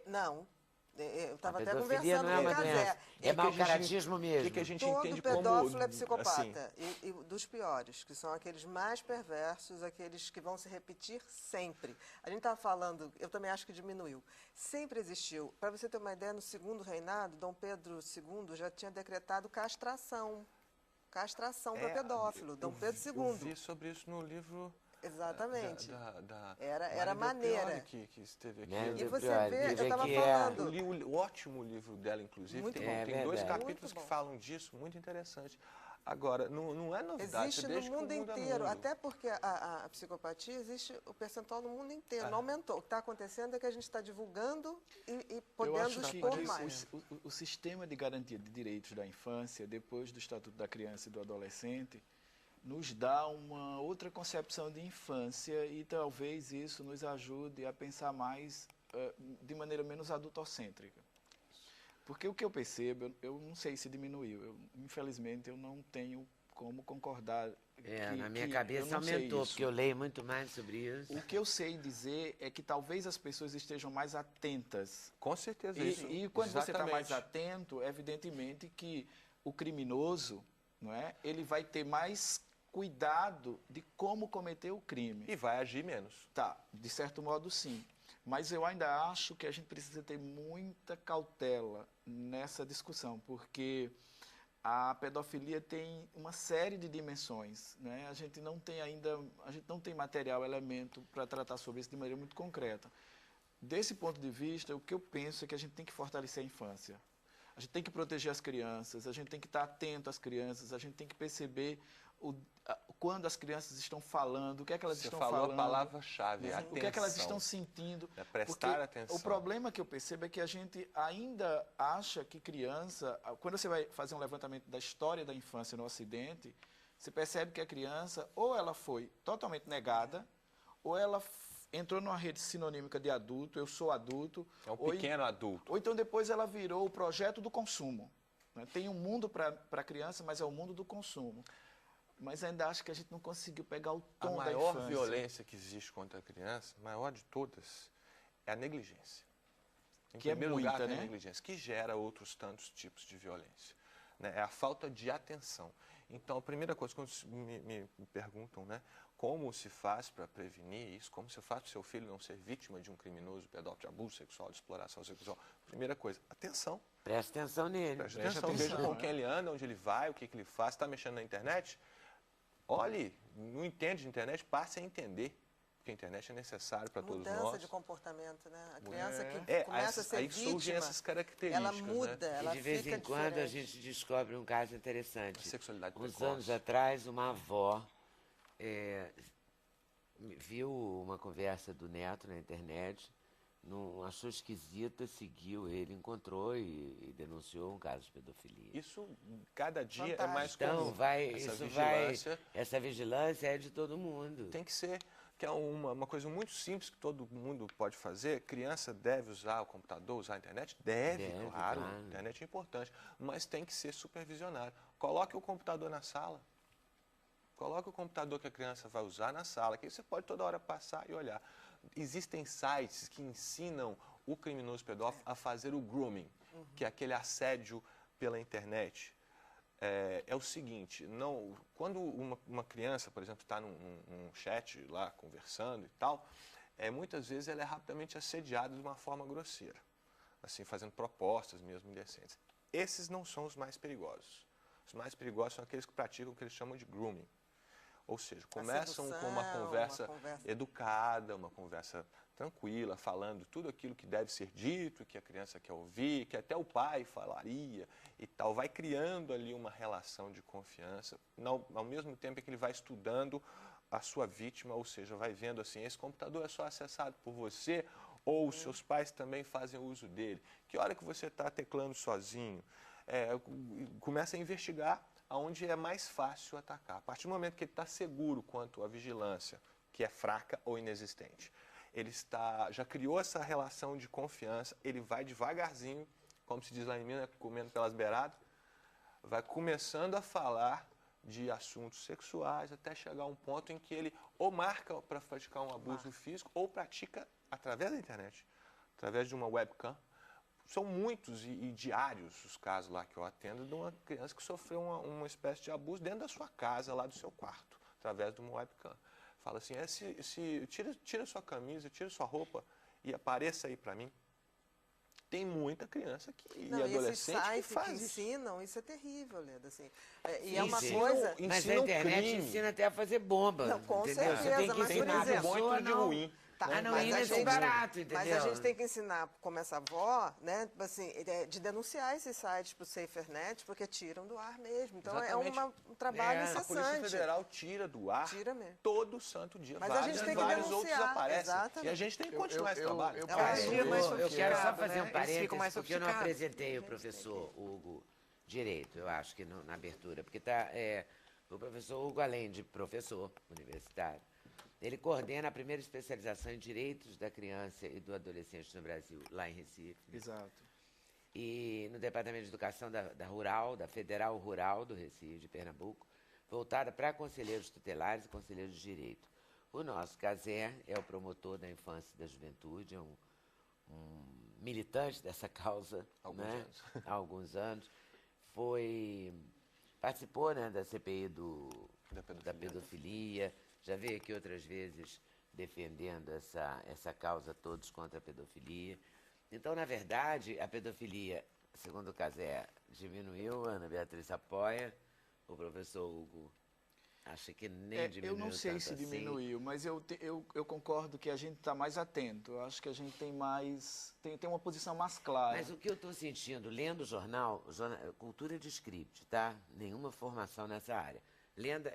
Não. Eu estava A até pedofilia conversando não é com uma o Casé. doença. É mau caratismo mesmo. O que a gente Todo entende pedófilo como, é psicopata. assim, E dos piores, que são aqueles mais perversos, aqueles que vão se repetir sempre. A gente estava falando, eu também acho que diminuiu. Sempre existiu. Para você ter uma ideia, no segundo reinado, Dom Pedro II já tinha decretado castração. Castração para pedófilo. Dom Pedro II. Eu vi sobre isso no livro... Exatamente. Era maneira. Que esteve aqui. Né? E você Priori, vê, eu dizem estava que falando. Eu li o ótimo livro dela, inclusive. Muito Tem bom. dois Verdade. capítulos Muito que bom. falam disso, muito interessante. Agora, não é novidade. Existe você no deixa que o mundo é inteiro, mundo. até porque a psicopatia existe o percentual no mundo inteiro, não aumentou. O que está acontecendo é que a gente está divulgando e Eu podendo acho que expor mais. o sistema de garantia de direitos da infância, depois do Estatuto da Criança e do Adolescente, nos dá uma outra concepção de infância e talvez isso nos ajude a pensar mais de maneira menos adultocêntrica. Porque o que eu percebo, eu não sei se diminuiu, infelizmente eu não tenho como concordar. Na minha eu cabeça não sei aumentou, isso. porque eu leio muito mais sobre isso. O que eu sei dizer é que talvez as pessoas estejam mais atentas. Com certeza, isso. E quando você está mais Exatamente. atento, evidentemente que o criminoso, não é, ele vai ter mais cuidado de como cometer o crime. E vai agir menos. Tá, de certo modo sim. Mas eu ainda acho que a gente precisa ter muita cautela nessa discussão, porque a pedofilia tem uma série de dimensões, né? A gente não tem material, elemento para tratar sobre isso de maneira muito concreta. Desse ponto de vista, o que eu penso é que a gente tem que fortalecer a infância. A gente tem que proteger as crianças, a gente tem que estar atento às crianças, a gente tem que perceber quando as crianças estão falando, o que é que elas estão falando. Você falou a palavra-chave, atenção. O que é que elas estão sentindo. É prestar porque atenção. O problema que eu percebo é que a gente ainda acha que criança... Quando você vai fazer um levantamento da história da infância no Ocidente, você percebe que a criança, ou ela foi totalmente negada, ou ela entrou numa rede sinonímica de adulto, eu sou adulto. É um pequeno adulto. Ou então depois ela virou o projeto do consumo. Né? Tem um mundo para a criança, mas é o mundo do consumo. Mas ainda acho que a gente não conseguiu pegar o tom da infância. A maior violência que existe contra a criança, a maior de todas, é a negligência. Em Que é primeiro lugar, muita, tem a né? negligência, que gera outros tantos tipos de violência. Né? É a falta de atenção. Então, a primeira coisa, quando me perguntam, né, como se faz para prevenir isso, como se faz para o seu filho não ser vítima de um criminoso pedófilo, de abuso sexual, de exploração sexual, primeira coisa, atenção. Presta atenção nele. Preste Preste atenção, veja atenção, com quem ele anda, onde ele vai, o que ele faz, está mexendo na internet. Olhe, não entende de internet, passe a entender. Porque a internet é necessário para todos Mudança nós. de comportamento, né? A criança que É, começa a ser aí surgem vítima, essas características. ela muda, Né? ela E de vez fica em quando a diferente. gente descobre um caso interessante. A sexualidade Uns precoce. anos atrás, uma avó viu uma conversa do neto na internet, não achou esquisita, seguiu ele, encontrou e denunciou um caso de pedofilia. Isso, cada dia, é Fantástico. mais Então, comum. essa vigilância é de todo mundo. Tem que ser, que é uma coisa muito simples que todo mundo pode fazer. Criança deve usar o computador, usar a internet? Deve, claro. A internet é importante, mas tem que ser supervisionado. Coloque o computador na sala. Coloque o computador que a criança vai usar na sala, que aí você pode toda hora passar e olhar. Existem sites que ensinam o criminoso pedófilo a fazer o grooming, que é aquele assédio pela internet. É o seguinte, quando uma criança, por exemplo, está num chat lá conversando e tal, muitas vezes ela é rapidamente assediada de uma forma grosseira, assim, fazendo propostas mesmo indecentes. Esses não são os mais perigosos. Os mais perigosos são aqueles que praticam o que eles chamam de grooming. Ou seja, começam com uma conversa educada, uma conversa tranquila, falando tudo aquilo que deve ser dito, que a criança quer ouvir, que até o pai falaria e tal. Vai criando ali uma relação de confiança, ao mesmo tempo em que ele vai estudando a sua vítima, ou seja, vai vendo assim, esse computador é só acessado por você ou os seus pais também fazem uso dele. Que hora que você está teclando sozinho? Começa a investigar aonde é mais fácil atacar. A partir do momento que ele está seguro quanto à vigilância, que é fraca ou inexistente, ele já criou essa relação de confiança, ele vai devagarzinho, como se diz lá em Minas, comendo pelas beiradas, vai começando a falar de assuntos sexuais até chegar a um ponto em que ele ou marca para praticar um abuso físico ou pratica através da internet, através de uma webcam. São muitos e diários os casos lá que eu atendo de uma criança que sofreu uma espécie de abuso dentro da sua casa, lá do seu quarto, através de uma webcam. Fala assim, tira sua camisa, tira sua roupa e apareça aí para mim. Tem muita criança e adolescente que faz isso. Ensinam, isso é terrível, Leda. Assim. E Sim, é uma sim. coisa... Mas a internet ensina até a fazer bomba. Não, com entendeu? Você certeza, tem que mas, por ensinar a exemplo, pessoa muito de não. ruim. Tá, não mas ir a nesse gente- barato, entendeu? Mas a gente tem que ensinar, como essa avó, né, assim, de denunciar esses sites para o SaferNet, porque tiram do ar mesmo. Então Exatamente. um trabalho A A Polícia incessante. Federal tira do ar Tira mesmo. todo santo dia. Mas a gente tem que vários outros denunciar, aparecem. exatamente. E a gente tem que continuar esse trabalho. É um dia mais Eu quero só sofisticado, fazer né? um Eles parênteses, ficam mais porque eu não sofisticados. apresentei o professor Hugo direito, eu acho que na abertura, porque o professor Hugo, além de professor universitário, ele coordena a primeira especialização em direitos da criança e do adolescente no Brasil, lá em Recife. Exato. E no Departamento de Educação da Federal Rural do Recife, de Pernambuco, voltada para conselheiros tutelares e conselheiros de direito. O nosso Cazé é o promotor da infância e da juventude, é um militante dessa causa há alguns anos. Participou, né, da CPI da pedofilia, já veio aqui outras vezes defendendo essa causa Todos contra a Pedofilia. Então, na verdade, a pedofilia, segundo o Cazé, diminuiu, a Ana Beatriz apoia, o professor Hugo acha que nem diminuiu. Eu não sei tanto se assim. diminuiu, mas eu concordo que a gente está mais atento. Eu acho que a gente tem uma posição mais clara. Mas o que eu estou sentindo, lendo o jornal, cultura de script, tá? Nenhuma formação nessa área.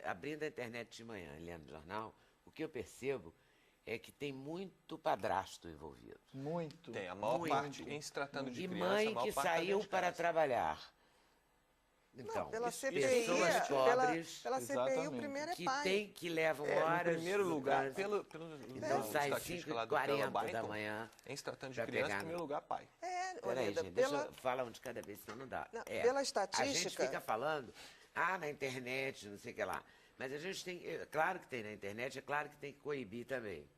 Abrindo a internet de manhã e lendo o jornal, o que eu percebo é que tem muito padrasto envolvido. Muito. Tem, a maior Muito. parte, em se tratando de E criança, a mãe maior que parte tá dentro saiu de para casa. trabalhar. Então, Pela isso- CPI, pessoas pobres pela CPI o Exatamente. primeiro é que pai. levam No horas. primeiro no lugar, trânsito. pela sai estatística lá do 5h40 da Telebyton, manhã. em se tratando de pra criança, em pegar primeiro lugar, pai. Peraí, Leda, gente, deixa eu falar um de cada vez, senão não dá. Não, É, pela A gente estatística- fica falando, na internet, não sei o que lá. Mas a gente tem, claro que tem na internet, é claro que tem que coibir também.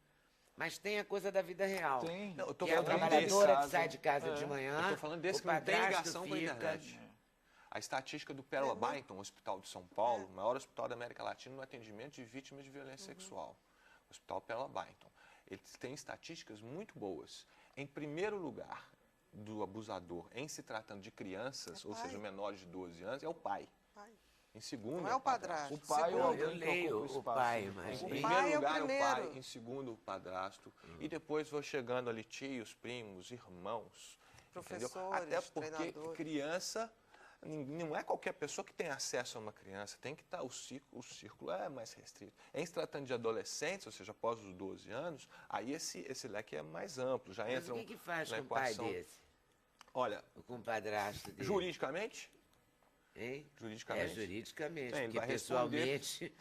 Mas tem a coisa da vida real. Tem. Não, eu tô Que é a falando trabalhadora desse que sai caso. de casa É. de manhã. Eu estou falando desse o que não tem padrasto ligação com a fica- internet. A estatística do Pérola Byington, o Hospital de São Paulo, o maior hospital da América Latina no atendimento de vítimas de violência sexual. O Hospital Pérola Byington. Eles têm estatísticas muito boas. Em primeiro lugar, do abusador, em se tratando de crianças, ou seja, menores de 12 anos, é o pai. Pai. Em segundo, Não é o padrasto. O pai ou Segundo. alguém Eu que leio ocupa o espaço. pai, mas... Em O primeiro pai é o lugar, o pai, primeiro. em segundo, o padrasto, e depois vou chegando ali tios, primos, irmãos, entendeu? Professores, Até porque treinadores. criança, não é qualquer pessoa que tem acesso a uma criança, tem que estar, o círculo é mais restrito. Em se tratando de adolescentes, ou seja, após os 12 anos, aí esse leque é mais amplo, já Mas entra o que faz na com um pai equação. desse? Olha, Com um padrasto dele? juridicamente, Hein? Juridicamente? É, juridicamente, Ele porque vai responder. pessoalmente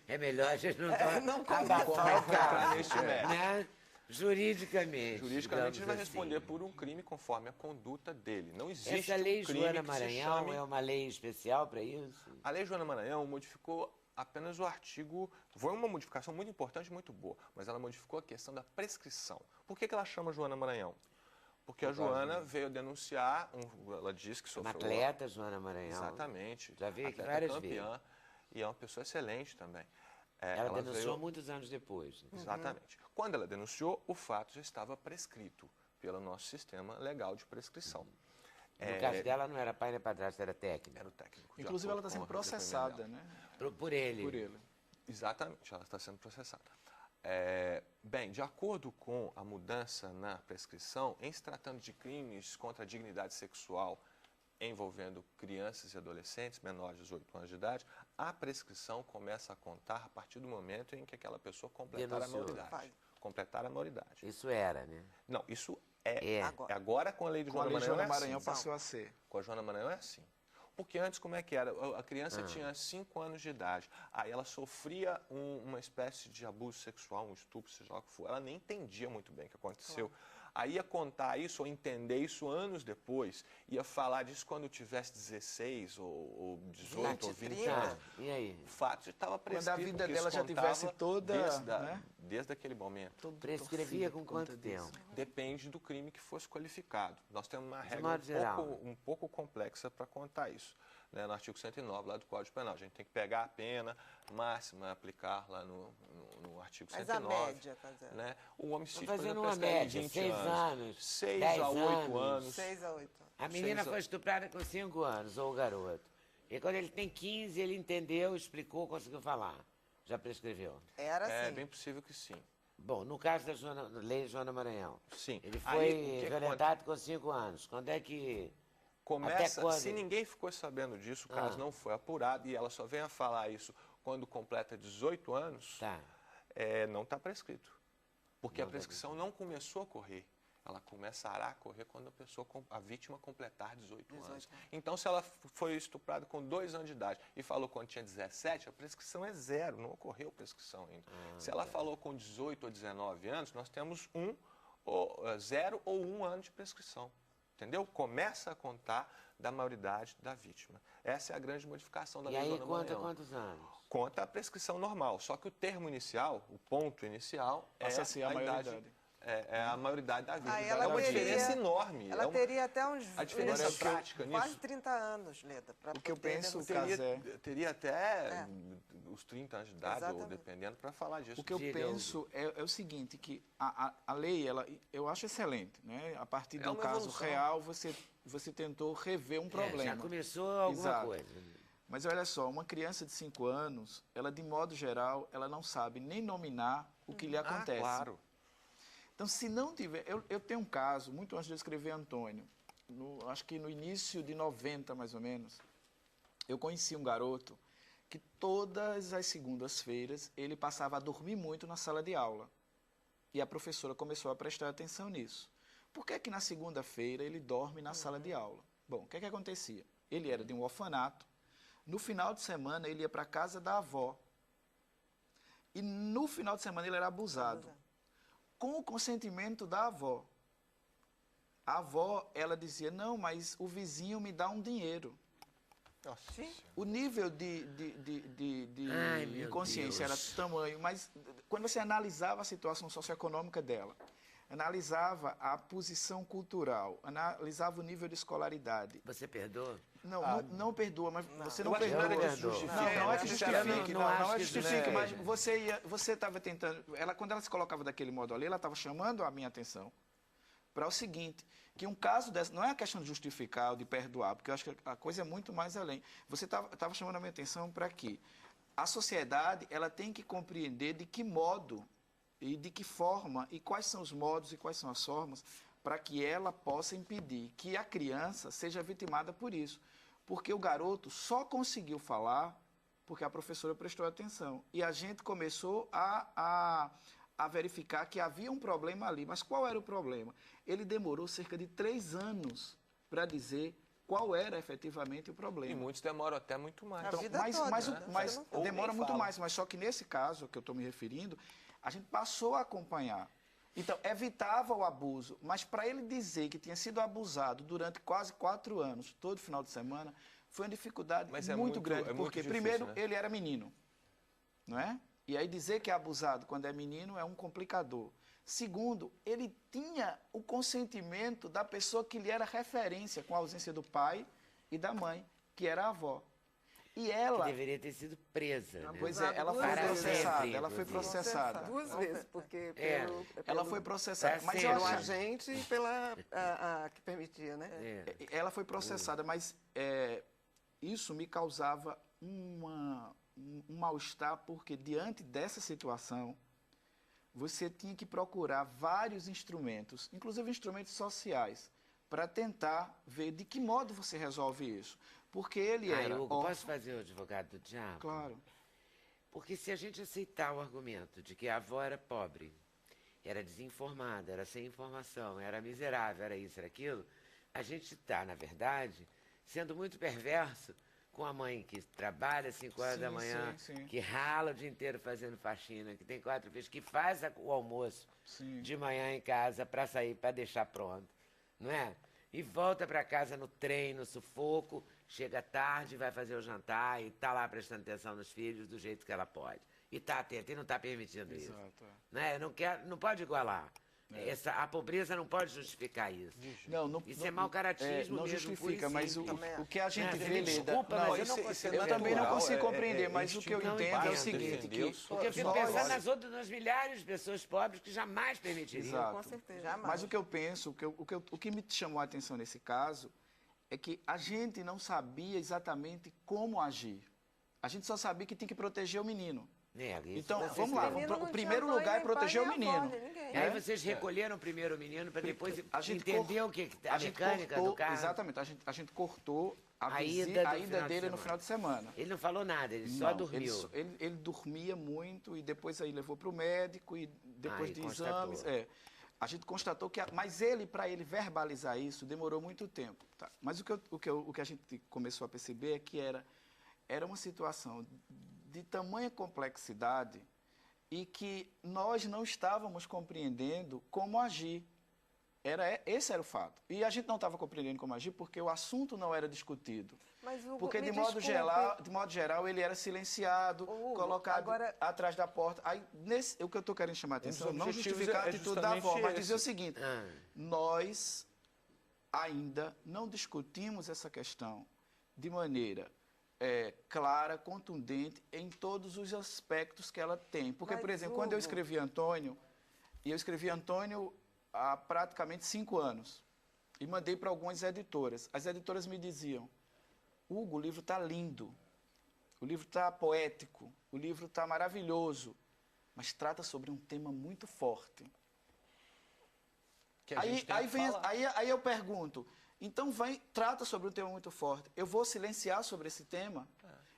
é melhor a gente não, não abafar o entrar caso, neste mérito. né? Juridicamente. Juridicamente, ele vai digamos responder assim. por um crime conforme a conduta dele. Não existe Essa lei um crime Joana que se Maranhão chame... é uma lei especial para isso? A lei Joana Maranhão modificou apenas o artigo... Foi uma modificação muito importante, muito boa, mas ela modificou a questão da prescrição. Por que ela chama Joana Maranhão? Porque a Joana veio denunciar, ela disse que Uma sofreu... atleta, Joana Maranhão. Exatamente. Já veio aqui atleta várias campeã, e é uma pessoa excelente também. Ela denunciou veio- muitos anos depois. Exatamente. Quando ela denunciou, o fato já estava prescrito pelo nosso sistema legal de prescrição. No caso dela, não era pai nem padrasto, era técnico. Era o técnico. de Inclusive, ela acordo está sendo com o depoimento processada, dela. né? Por ele. Por ele. Exatamente, ela está sendo processada. Bem, de acordo com a mudança na prescrição, em se tratando de crimes contra a dignidade sexual envolvendo crianças e adolescentes menores de 18 anos de idade, a prescrição começa a contar a partir do momento em que aquela pessoa completar a Denunciou. maioridade. Vai. Completar a maioridade. Isso era, né? Não, isso é. É. Agora com a lei de Com a Joana lei Maranhão Joana é Maranhão assim. passou a ser. Com a Joana Maranhão é assim. Porque antes, como é que era? A criança tinha 5 anos de idade, aí ela sofria uma espécie de abuso sexual, um estupro, seja lá o que for. Ela nem entendia muito bem o que aconteceu. Aí ia contar isso ou entender isso anos depois, ia falar disso quando tivesse 16 ou 18 ou 20 30. anos. Tá, e aí? O fato já estava prescrito. Quando a vida porque dela isso já tivesse contava toda, Desde, né? desde aquele momento. Prescrevia com quanto tempo? Depende do crime que fosse qualificado. Nós temos uma regra modo geral. um pouco complexa para contar isso. Né, no artigo 109 lá do Código Penal. A gente tem que pegar a pena máxima, aplicar lá no artigo Mas 109. a média, fazendo. Né? O homicídio, Tô por fazendo exemplo, uma prescreve média, 20 6 anos, 6 10 a 8 anos. anos. 6 a 8 anos. A menina Seis a- foi estuprada com 5 anos, ou o garoto. E quando ele tem 15, ele entendeu, explicou, conseguiu falar. Já prescreveu. Era É assim. bem possível que sim. Bom, no caso da lei Joana Maranhão, Sim. ele Aí, foi o que violentado com 5 anos. Quando é que... Começa, Até quando? se ninguém ficou sabendo disso, o caso não foi apurado e ela só vem a falar isso quando completa 18 anos, Tá. não está prescrito. Porque a prescrição não começou a correr. Ela começará a correr quando a vítima completar 18 anos. Então, se ela foi estuprada com 2 anos de idade e falou quando tinha 17, a prescrição é 0, não ocorreu prescrição ainda. Se ela falou com 18 ou 19 anos, nós temos 0 ou 1 ano de prescrição. Entendeu? Começa a contar da maioridade da vítima. Essa é a grande modificação da E lei aí Joana conta Maranhão. quantos anos? Conta a prescrição normal, só que o termo inicial, o ponto inicial, Passa a ser a idade, maioridade. é a maioridade da vítima. Aí Então, ela é uma teria- diferença enorme. Ela teria até uns A diferença uns prática quase nisso 30 anos, Leda, para O que eu poder penso, denunciar. Casé, teria até os 30 anos de idade, ou Exatamente. dependendo, para falar disso. o que eu Diga, penso é o seguinte, que a lei, eu acho excelente, né? A partir de É um uma caso evolução. real, você tentou rever um problema. Já começou alguma Exato. coisa. Mas olha só, uma criança de 5 anos, ela de modo geral, ela não sabe nem nominar o que lhe acontece. Claro. Então, se não tiver... Eu tenho um caso, muito antes de eu escrever Antônio, acho que no início de 90, mais ou menos, eu conheci um garoto que todas as segundas-feiras ele passava a dormir muito na sala de aula. E a professora começou a prestar atenção nisso. Por que que na segunda-feira ele dorme na sala de aula? Bom, o que que acontecia? Ele era de um orfanato. No final de semana, ele ia para a casa da avó. E no final de semana, ele era abusado. Com o consentimento da avó. A avó, ela dizia, não, mas o vizinho me dá um dinheiro. Nossa Sim. Senhora. O nível de Ai, meu inconsciência Deus. era tamanho, mas quando você analisava a situação socioeconômica dela, analisava a posição cultural, analisava o nível de escolaridade. Você perdoa? Não perdoa, mas você não Eu acho que perdoa. nada perdoa. disso justifica. Não é que justifique, não não acho é que que justifique, isso, né? mas você estava tentando, quando ela se colocava daquele modo ali, ela estava chamando a minha atenção para o seguinte, que um caso dessa, não é a questão de justificar ou de perdoar, porque eu acho que a coisa é muito mais além. Você estava chamando a minha atenção para que a sociedade, ela tem que compreender de que modo e de que forma, e quais são os modos e quais são as formas para que ela possa impedir que a criança seja vitimada por isso. Porque o garoto só conseguiu falar porque a professora prestou atenção. E a gente começou a verificar que havia um problema ali. Mas qual era o problema? Ele demorou cerca de 3 anos para dizer qual era efetivamente o problema. E muitos demoram até muito mais. A Então, vida toda, né? mas Você não fala. demora Ou nem muito fala. mais, mas só que nesse caso que eu estou me referindo, a gente passou a acompanhar. Então, evitava o abuso, mas para ele dizer que tinha sido abusado durante quase 4 anos, todo final de semana, foi uma dificuldade Mas muito grande, é muito porque difícil, primeiro né? ele era menino, não é? E aí dizer que é abusado quando é menino é um complicador. Segundo, ele tinha o consentimento da pessoa que lhe era referência, com a ausência do pai e da mãe, que era a avó. E Que ela, deveria ter sido presa, né? pois é, ela foi Para processada, sempre, ela foi inclusive. processada. Duas vezes, porque É. Ela foi processada, Pra mas sempre. eu pelo acho, agente e pela a que permitia, né? É. ela foi processada, mas isso me causava um mal-estar, porque diante dessa situação, você tinha que procurar vários instrumentos, inclusive instrumentos sociais, para tentar ver de que modo você resolve isso. Porque ele Ai, era Hugo, órfão. posso fazer o advogado do diabo? Claro. Porque se a gente aceitar o argumento de que a avó era pobre, era desinformada, era sem informação, era miserável, era isso, era aquilo, a gente está, na verdade, sendo muito perverso com a mãe que trabalha às 5 horas da Sim, manhã, sim, sim. que rala o dia inteiro fazendo faxina, que tem 4 filhos, que faz o almoço Sim. de manhã em casa para sair, para deixar pronto, não é? E volta para casa no trem, no sufoco, chega tarde, vai fazer o jantar e está lá prestando atenção nos filhos do jeito que ela pode. E está atenta e não está permitindo isso. Exato. Né? Não pode igualar. A pobreza não pode justificar isso. Não, Isso é mau caratismo não mesmo, justifica, puro e mas simples. o que a gente Né? vê, Desculpa, Leda, mas eu não isso consigo. eu também não natural, consigo compreender, mas o que eu não entendo é o entendo, seguinte, que Porque eu fico nós- pensando nas milhares de pessoas pobres que jamais permitiriam. Exato. Com certeza. Jamais. Mas o que eu penso, o que me chamou a atenção nesse caso, é que a gente não sabia exatamente como agir. A gente só sabia que tinha que proteger o menino. Isso Então, não vamos se lá, tem. menino o não tinha primeiro mãe, lugar é nem proteger pai, o nem avó, menino. nem ninguém. E aí vocês recolheram primeiro o menino para depois A gente entender o que a gente mecânica cortou, do carro. Exatamente, a gente cortou A ida ida do final de dele no semana. final de semana. Ele não falou nada, ele só Não, dormiu. Ele dormia muito e depois aí levou para o médico e depois Aí de constatou. exames. A gente constatou que. Mas ele, para ele verbalizar isso, demorou muito tempo. Tá? Mas o que a gente começou a perceber é que era uma situação de tamanha complexidade e que nós não estávamos compreendendo como agir. Esse era o fato. E a gente não estava compreendendo como agir porque o assunto não era discutido. Mas, Hugo, Porque, me de modo, desculpe. geral, ele era silenciado, Hugo, colocado agora- atrás da porta. Aí, o que eu estou querendo chamar a atenção, não objetivos justificar a é atitude da avó, justamente mas dizer o esse. seguinte, Ah. nós ainda não discutimos essa questão de maneira clara, contundente, em todos os aspectos que ela tem. Porque, Mas, por exemplo, quando eu Hugo- escrevi Antônio, e eu escrevi Antônio há praticamente 5 anos, e mandei para algumas editoras. As editoras me diziam, Hugo, o livro está lindo, o livro está poético, o livro está maravilhoso, mas trata sobre um tema muito forte. Que a gente tem que falar. Aí eu pergunto, então trata sobre um tema muito forte, eu vou silenciar sobre esse tema?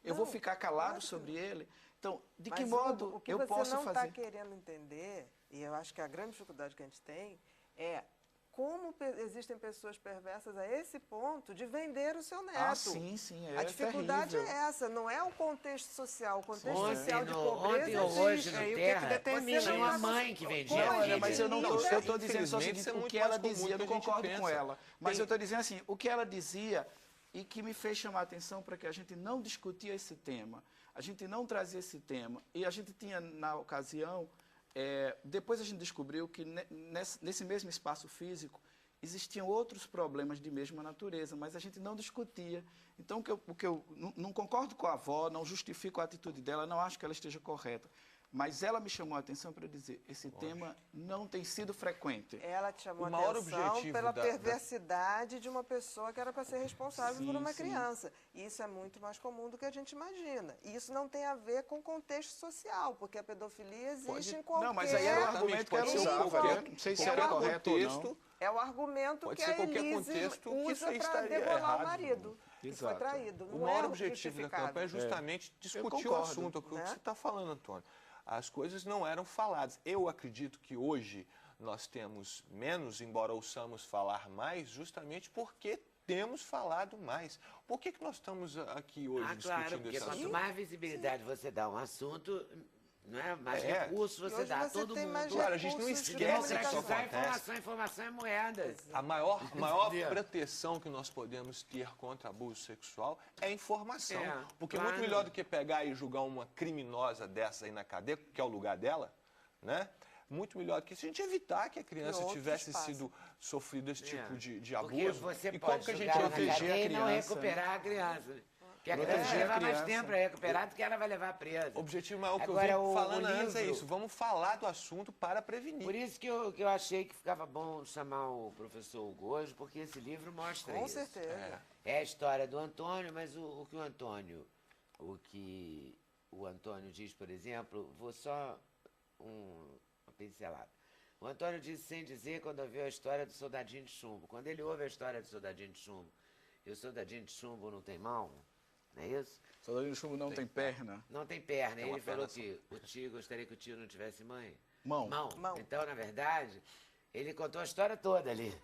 Eu vou ficar calado sobre ele? Então, de que Mas, modo Hugo, o que eu você posso não está fazer? querendo entender, e eu acho que a grande dificuldade que a gente tem, é como existem pessoas perversas a esse ponto de vender o seu neto. Ah, sim, A dificuldade terrível. é essa, não é o contexto social. O contexto Ontem, social de pobreza ontem ou hoje existe. no E o que Terra, determina tinha isso? uma mãe que vendia Como a é? filha. Mas eu não Não, eu estou dizendo só o infelizmente, seguinte, isso é o muito que mais ela comum dizia, eu do não que a gente concordo com pensa. ela. Mas Tem- eu estou dizendo assim, o que ela dizia e que me fez chamar a atenção para que a gente não discutia esse tema, a gente não trazia esse tema. E a gente tinha, na ocasião, depois a gente descobriu que nesse mesmo espaço físico existiam outros problemas de mesma natureza, mas a gente não discutia. Então, o que eu não concordo com a avó, não justifico a atitude dela, não acho que ela esteja correta. Mas ela me chamou a atenção para dizer, esse tema não tem sido frequente. Ela te chamou O a maior atenção objetivo pela da- perversidade de uma pessoa que era para ser responsável Sim, por uma sim. criança. E isso é muito mais comum do que a gente imagina. E isso não tem a ver com contexto social, porque a pedofilia existe em qualquer... Não, mas aí era o argumento que ela Pode ser usava. qualquer- Não sei se qualquer era correto ou não. contexto. É o argumento Pode que ser a qualquer Elise contexto que isso usa aí para estaria debolar errado. o marido que foi Exato. traído. O Não maior é objetivo da justificável. campanha é justamente discutir o concordo, assunto, o que né? você está falando, Antônio. As coisas não eram faladas. Eu acredito que hoje nós temos menos, embora ouçamos falar mais, justamente porque temos falado mais. Por que nós estamos aqui hoje Claro, discutindo porque esse quanto assunto? mais visibilidade você dá a um assunto, não é? Mais É. recursos E você hoje dá a você todo tem mundo. mais Claro, a gente não recursos de esquece que isso comunicação. acontece. Informação é moeda. A maior Entendeu? proteção que nós podemos ter contra abuso sexual é a informação. É, Porque claro. muito melhor do que pegar e julgar uma criminosa dessa aí na cadeia, que é o lugar dela, né? Muito melhor do que se a gente evitar que a criança outros tivesse passam. sido sofrido esse tipo de Porque abuso. você E pode como que a gente jogar na proteger a cadeia e não criança, recuperar a criança. né? Porque a criança Proteger vai a levar mais criança. tempo para recuperar do que ela vai levar presa. O objetivo maior que Agora, eu venho o falando antes é livro- isso. Vamos falar do assunto para prevenir. Por isso que eu achei que ficava bom chamar o professor Hugo hoje, porque esse livro mostra Com isso. certeza. É a história do Antônio, mas o que o Antônio diz, por exemplo, vou só uma pincelada. O Antônio disse sem dizer quando ouviu a história do soldadinho de chumbo. Quando ele ouve a história do soldadinho de chumbo, e o soldadinho de chumbo não tem mão, não é isso? Soldadinho de chumbo não tem perna. Não tem perna. É uma Ele falou perna que o tio gostaria que o tio não tivesse mãe. Mão. Mão. Então, na verdade, ele contou a história toda ali.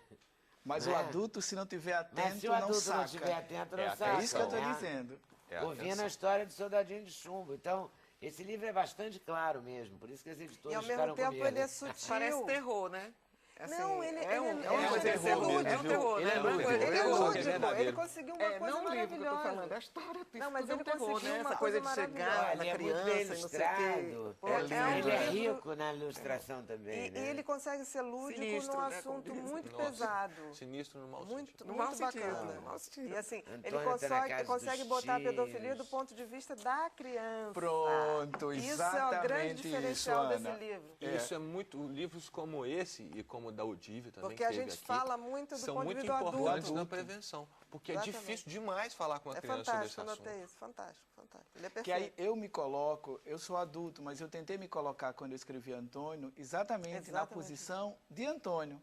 Mas Não o é? adulto, se não tiver Mas atento, se o não adulto saca. não estiver atento, não É, sabe. É isso que eu estou né? dizendo. É a Ouvindo atenção. a história do soldadinho de chumbo. Então, esse livro é bastante claro mesmo. Por isso que as editoras E ao ficaram mesmo tempo com medo. ele é sutil. Parece terror, né? Assim, Não, ele é uma é coisa terror de mesmo, é um viu? terror, Ele né? é Uma lúdico, coisa- Ele é terror, lúdico, ele verdadeiro. conseguiu uma coisa não o livro que eu tô maravilhosa. falando, a história. Isso Não, mas tudo é um ele terror, conseguiu né? uma Essa coisa coisa de chegar maravilhosa. na Ele é muito criança bem e não sei o quê. ilustrado. Pô, é um Ele é livro- rico na ilustração também, E né? ele consegue ser lúdico Sinistro, num né, como assunto dizem. muito Nossa. pesado. Sinistro no mau sentido. Muito, No muito mau sentido, bacana. no mau sentido. E assim, Antônio ele tá na consegue, casa consegue dos botar a pedofilia tios. do ponto de vista da criança. Pronto, Isso é o grande exatamente diferencial isso, desse Ana. livro. Isso é muito. Livros como esse e como o da Odívia também. Porque que a teve gente aqui, fala muito do são ponto de muito vista do importantes adulto. na prevenção. Porque é Exatamente. difícil demais falar com a É criança sobre esse fantástico, assunto. anotei isso. Fantástico, fantástico. Ele é Que perfeito. aí eu me coloco, eu sou adulto, mas eu tentei me colocar quando eu escrevi Antônio, exatamente na Exatamente. posição de Antônio.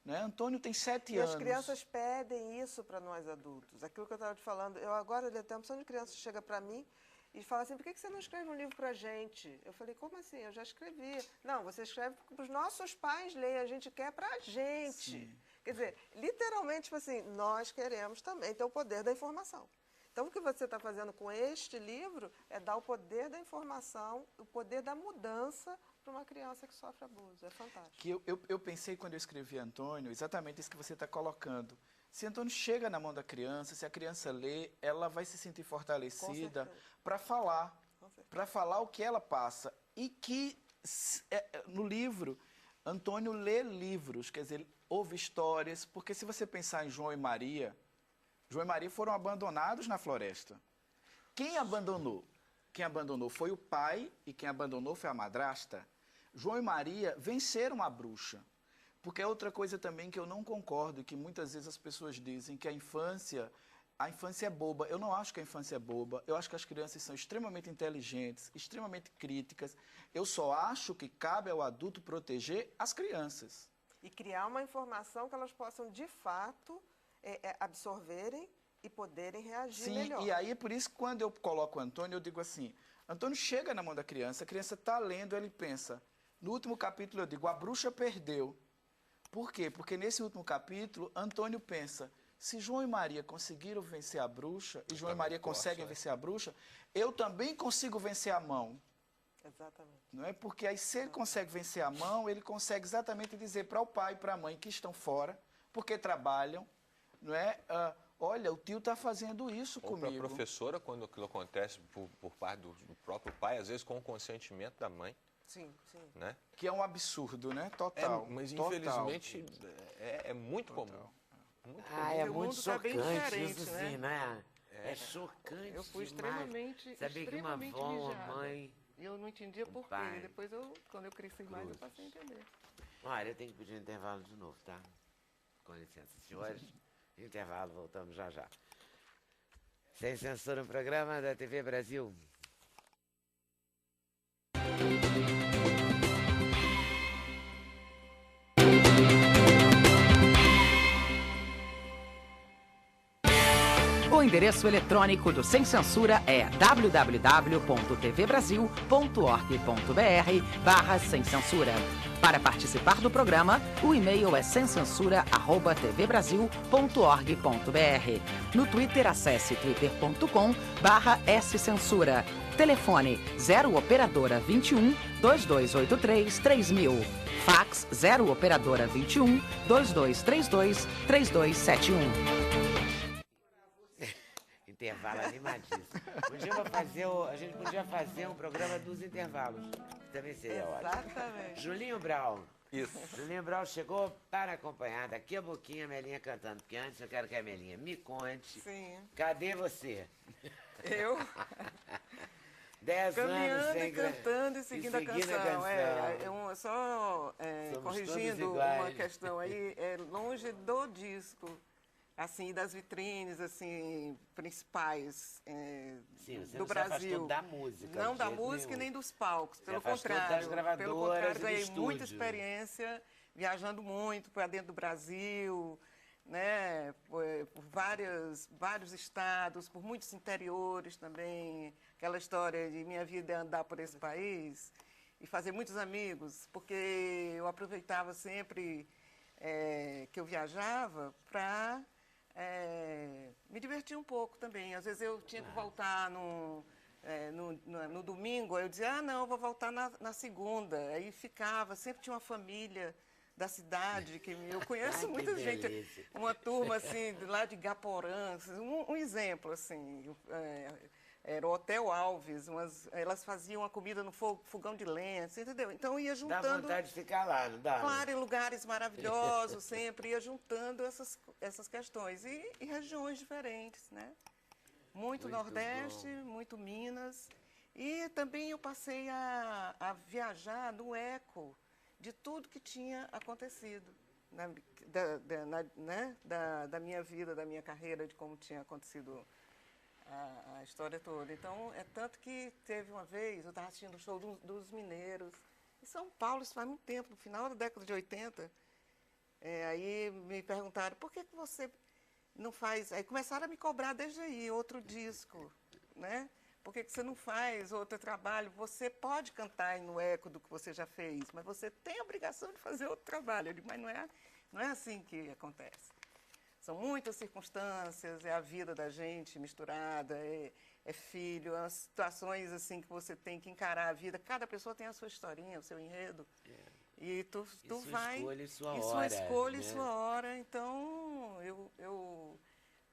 Né? Antônio tem 7 E anos. as crianças pedem isso para nós adultos. Aquilo que eu estava te falando, eu agora tenho a opção de criança que chega para mim e fala assim, por que você não escreve um livro para a gente? Eu falei, como assim? Eu já escrevi. Não, você escreve para os nossos pais lerem, a gente quer para a gente. Sim. Quer dizer, literalmente, tipo assim, nós queremos também ter o poder da informação. Então, o que você está fazendo com este livro é dar o poder da informação, o poder da mudança para uma criança que sofre abuso. É fantástico. Que eu pensei quando eu escrevi Antônio, exatamente isso que você está colocando. Se Antônio chega na mão da criança, se a criança lê, ela vai se sentir fortalecida certeza. para falar, Com certeza. para falar o que ela passa. E que no livro, Antônio lê livros, quer dizer, ouve histórias, porque se você pensar em João e Maria foram abandonados na floresta. Quem abandonou? Quem abandonou foi o pai e quem abandonou foi a madrasta. João e Maria venceram a bruxa. Porque é outra coisa também que eu não concordo e que muitas vezes as pessoas dizem que a infância é boba. Eu não acho que a infância é boba. Eu acho que as crianças são extremamente inteligentes, extremamente críticas. Eu só acho que cabe ao adulto proteger as crianças. E criar uma informação que elas possam, de fato, absorverem e poderem reagir Sim, melhor. e aí é por isso que quando eu coloco o Antônio, eu digo assim, Antônio chega na mão da criança, a criança está lendo, ele pensa. No último capítulo eu digo, a bruxa perdeu. Por quê? Porque nesse último capítulo, Antônio pensa, se João e Maria conseguiram vencer a bruxa, e João e Maria conseguem vencer a bruxa, eu também consigo vencer a mão. Exatamente. Não é? Porque aí se ele consegue vencer a mão, ele consegue exatamente dizer para o pai e para a mãe que estão fora, porque trabalham, não é? olha, o tio está fazendo isso Ou para a comigo. professora, quando aquilo acontece por parte do próprio pai, às vezes com o consentimento da mãe, Sim, sim. né? Que é um absurdo, né? Total. Mas total. infelizmente é muito comum. Muito comum. Ah, é o muito mundo tá bem chocante diferente, isso, né? sim, né? É chocante Eu fui demais. extremamente, Saber que uma extremamente avó, uma vigiada. mãe... E eu não entendia por quê. pai. Depois, quando eu cresci mais, eu passei a entender. Olha, eu tenho que pedir um intervalo de novo, tá? Com licença, senhores. Intervalo, voltamos já já. Sem Censura, um programa da TV Brasil. O endereço eletrônico do Sem Censura é www.tvbrasil.org.br/sem censura. Para participar do programa, o e-mail é semcensura@tvbrasil.org.br. No Twitter, acesse twitter.com/scensura. Telefone 0 operadora 21 2283 3000. Fax 0 operadora 21 2232 3271. Intervalo animadíssimo. A gente podia fazer um programa dos intervalos. Também seria ótimo. Exatamente. Julinho Brau. Isso. Julinho Brau chegou para acompanhar daqui a pouquinho a Melinha cantando. Porque antes eu quero que a Melinha me conte. Sim. Cadê você? Eu 10 anos caminhando sem e cantando e seguindo a canção. Só Somos corrigindo todos uma iguais. questão aí, longe do disco, assim, das vitrines assim principais Sim, você do não se afastou Brasil. da música. Não de da jeito música e nenhum. nem dos palcos, pelo afastou contrário. das gravadoras Pelo contrário, e do ganhei muita estúdio. experiência viajando muito para dentro do Brasil, né, por vários estados, por muitos interiores também. Aquela história de minha vida é andar por esse país e fazer muitos amigos, porque eu aproveitava sempre que eu viajava para me divertir um pouco também. Às vezes eu tinha que voltar no domingo, aí eu dizia, não, eu vou voltar na segunda. Aí ficava, sempre tinha uma família da cidade, que eu conheço Ai, que muita gente, delícia. uma turma assim, lá de Gaporã, um exemplo, assim, era o Hotel Alves, elas faziam a comida no fogão de lenha, você entendeu? Então ia Dá juntando... vontade de ficar lá, não dá? Claro, em lugares maravilhosos, sempre ia juntando essas questões. E regiões diferentes, né? Muito Nordeste, muito Minas. E também eu passei a viajar no eco de tudo que tinha acontecido da minha vida, da minha carreira, de como tinha acontecido a história toda. Então, é tanto que teve uma vez, eu estava assistindo o show dos Mineiros, em São Paulo, isso faz muito tempo, no final da década de 80. Aí me perguntaram, por que você não faz... Aí começaram a me cobrar desde aí, outro disco, né? Por que você não faz outro trabalho? Você pode cantar no eco do que você já fez, mas você tem a obrigação de fazer outro trabalho. Eu digo, mas não é assim que acontece. São muitas circunstâncias, é a vida da gente misturada, é filho, são situações assim que você tem que encarar a vida. Cada pessoa tem a sua historinha, o seu enredo. E tu vai... escolha e sua e hora. sua escolha e né? sua hora. Então, eu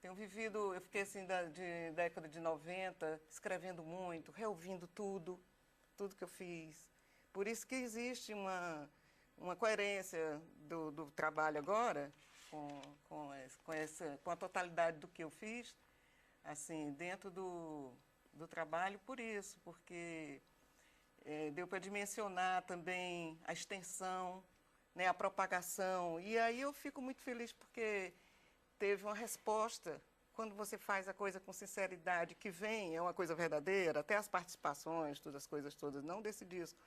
tenho vivido... Eu fiquei assim, de década de 90, escrevendo muito, reouvindo tudo que eu fiz. Por isso que existe uma coerência do trabalho agora, com a totalidade do que eu fiz, assim, dentro do trabalho, por isso, porque deu para dimensionar também a extensão, né, a propagação. E aí eu fico muito feliz porque teve uma resposta. Quando você faz a coisa com sinceridade, que vem, é uma coisa verdadeira, até as participações, todas as coisas todas, não desse disco,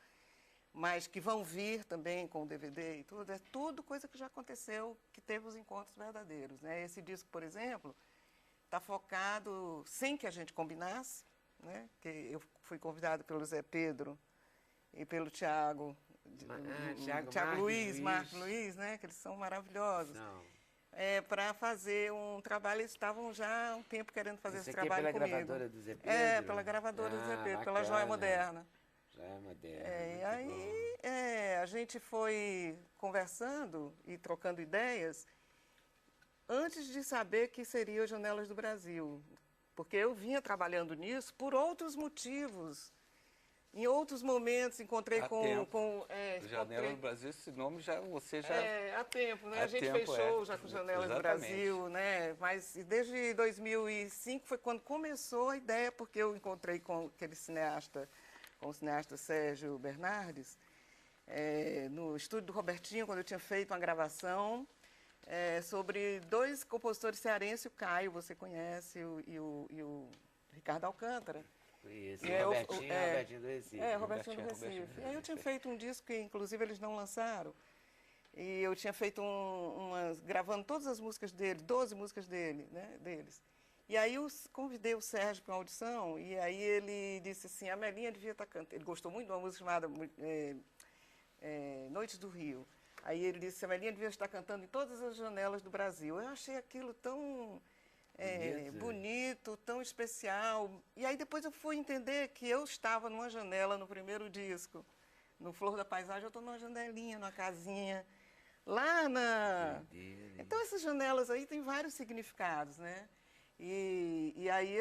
mas que vão vir também com o DVD e tudo, é tudo coisa que já aconteceu, que teve os encontros verdadeiros, né? Esse disco, por exemplo, está focado, sem que a gente combinasse, né? Que eu fui convidada pelo Zé Pedro e pelo Tiago Marcos Luiz, né? Que eles são maravilhosos. Para fazer um trabalho, eles estavam já há um tempo querendo fazer esse trabalho comigo. Pela gravadora do Zé Pedro? Pela gravadora do Zé Pedro, bacana. pela Joia Moderna. Joia Moderna. E aí a gente foi conversando e trocando ideias. antes de saber que seria o Janelas do Brasil, porque eu vinha trabalhando nisso por outros motivos. Em outros momentos encontrei Janelas do Brasil, esse nome você já... há tempo, né? Há A gente tempo, fez show já com Janelas do Exatamente. Brasil, né? Mas desde 2005 foi quando começou a ideia, porque eu encontrei com o cineasta Sérgio Bernardes, no estúdio do Robertinho, quando eu tinha feito uma gravação sobre dois compositores cearenses, o Caio, você conhece, e o Ricardo Alcântara. Isso, E Robertinho do Recife. Robertinho do Recife. E aí eu tinha feito um disco que, inclusive, eles não lançaram. E eu tinha feito gravando todas as músicas dele, 12 músicas deles. E aí eu convidei o Sérgio para uma audição, e aí ele disse assim, a Melinha devia estar cantando. Ele gostou muito de uma música chamada Noites do Rio. Aí ele disse, a Melinha devia estar cantando em todas as janelas do Brasil. Eu achei aquilo tão... bonito, tão especial. E aí depois eu fui entender que eu estava numa janela no primeiro disco. No Flor da Paisagem, eu estou numa janelinha, numa casinha. Lá na... Então essas janelas aí têm vários significados, né? E aí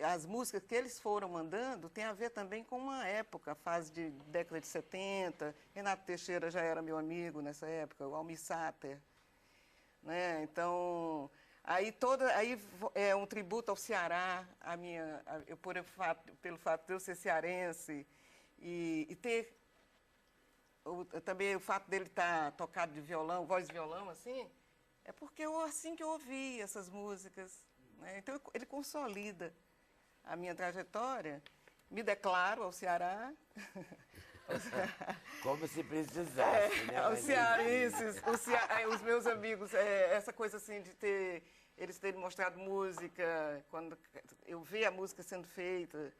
as músicas que eles foram mandando tem a ver também com uma época, a fase de década de 70. Renato Teixeira já era meu amigo nessa época, o Almir Sater, né? Então... Aí é um tributo ao Ceará, pelo fato de eu ser cearense e ter também o fato dele estar tocado de violão, voz de violão, assim, é porque assim que eu ouvi essas músicas, né? Então ele consolida a minha trajetória, me declaro ao Ceará. Como se precisasse, né? Os cearenses, os meus amigos, essa coisa assim de eles terem mostrado música, quando eu ver a música sendo feita,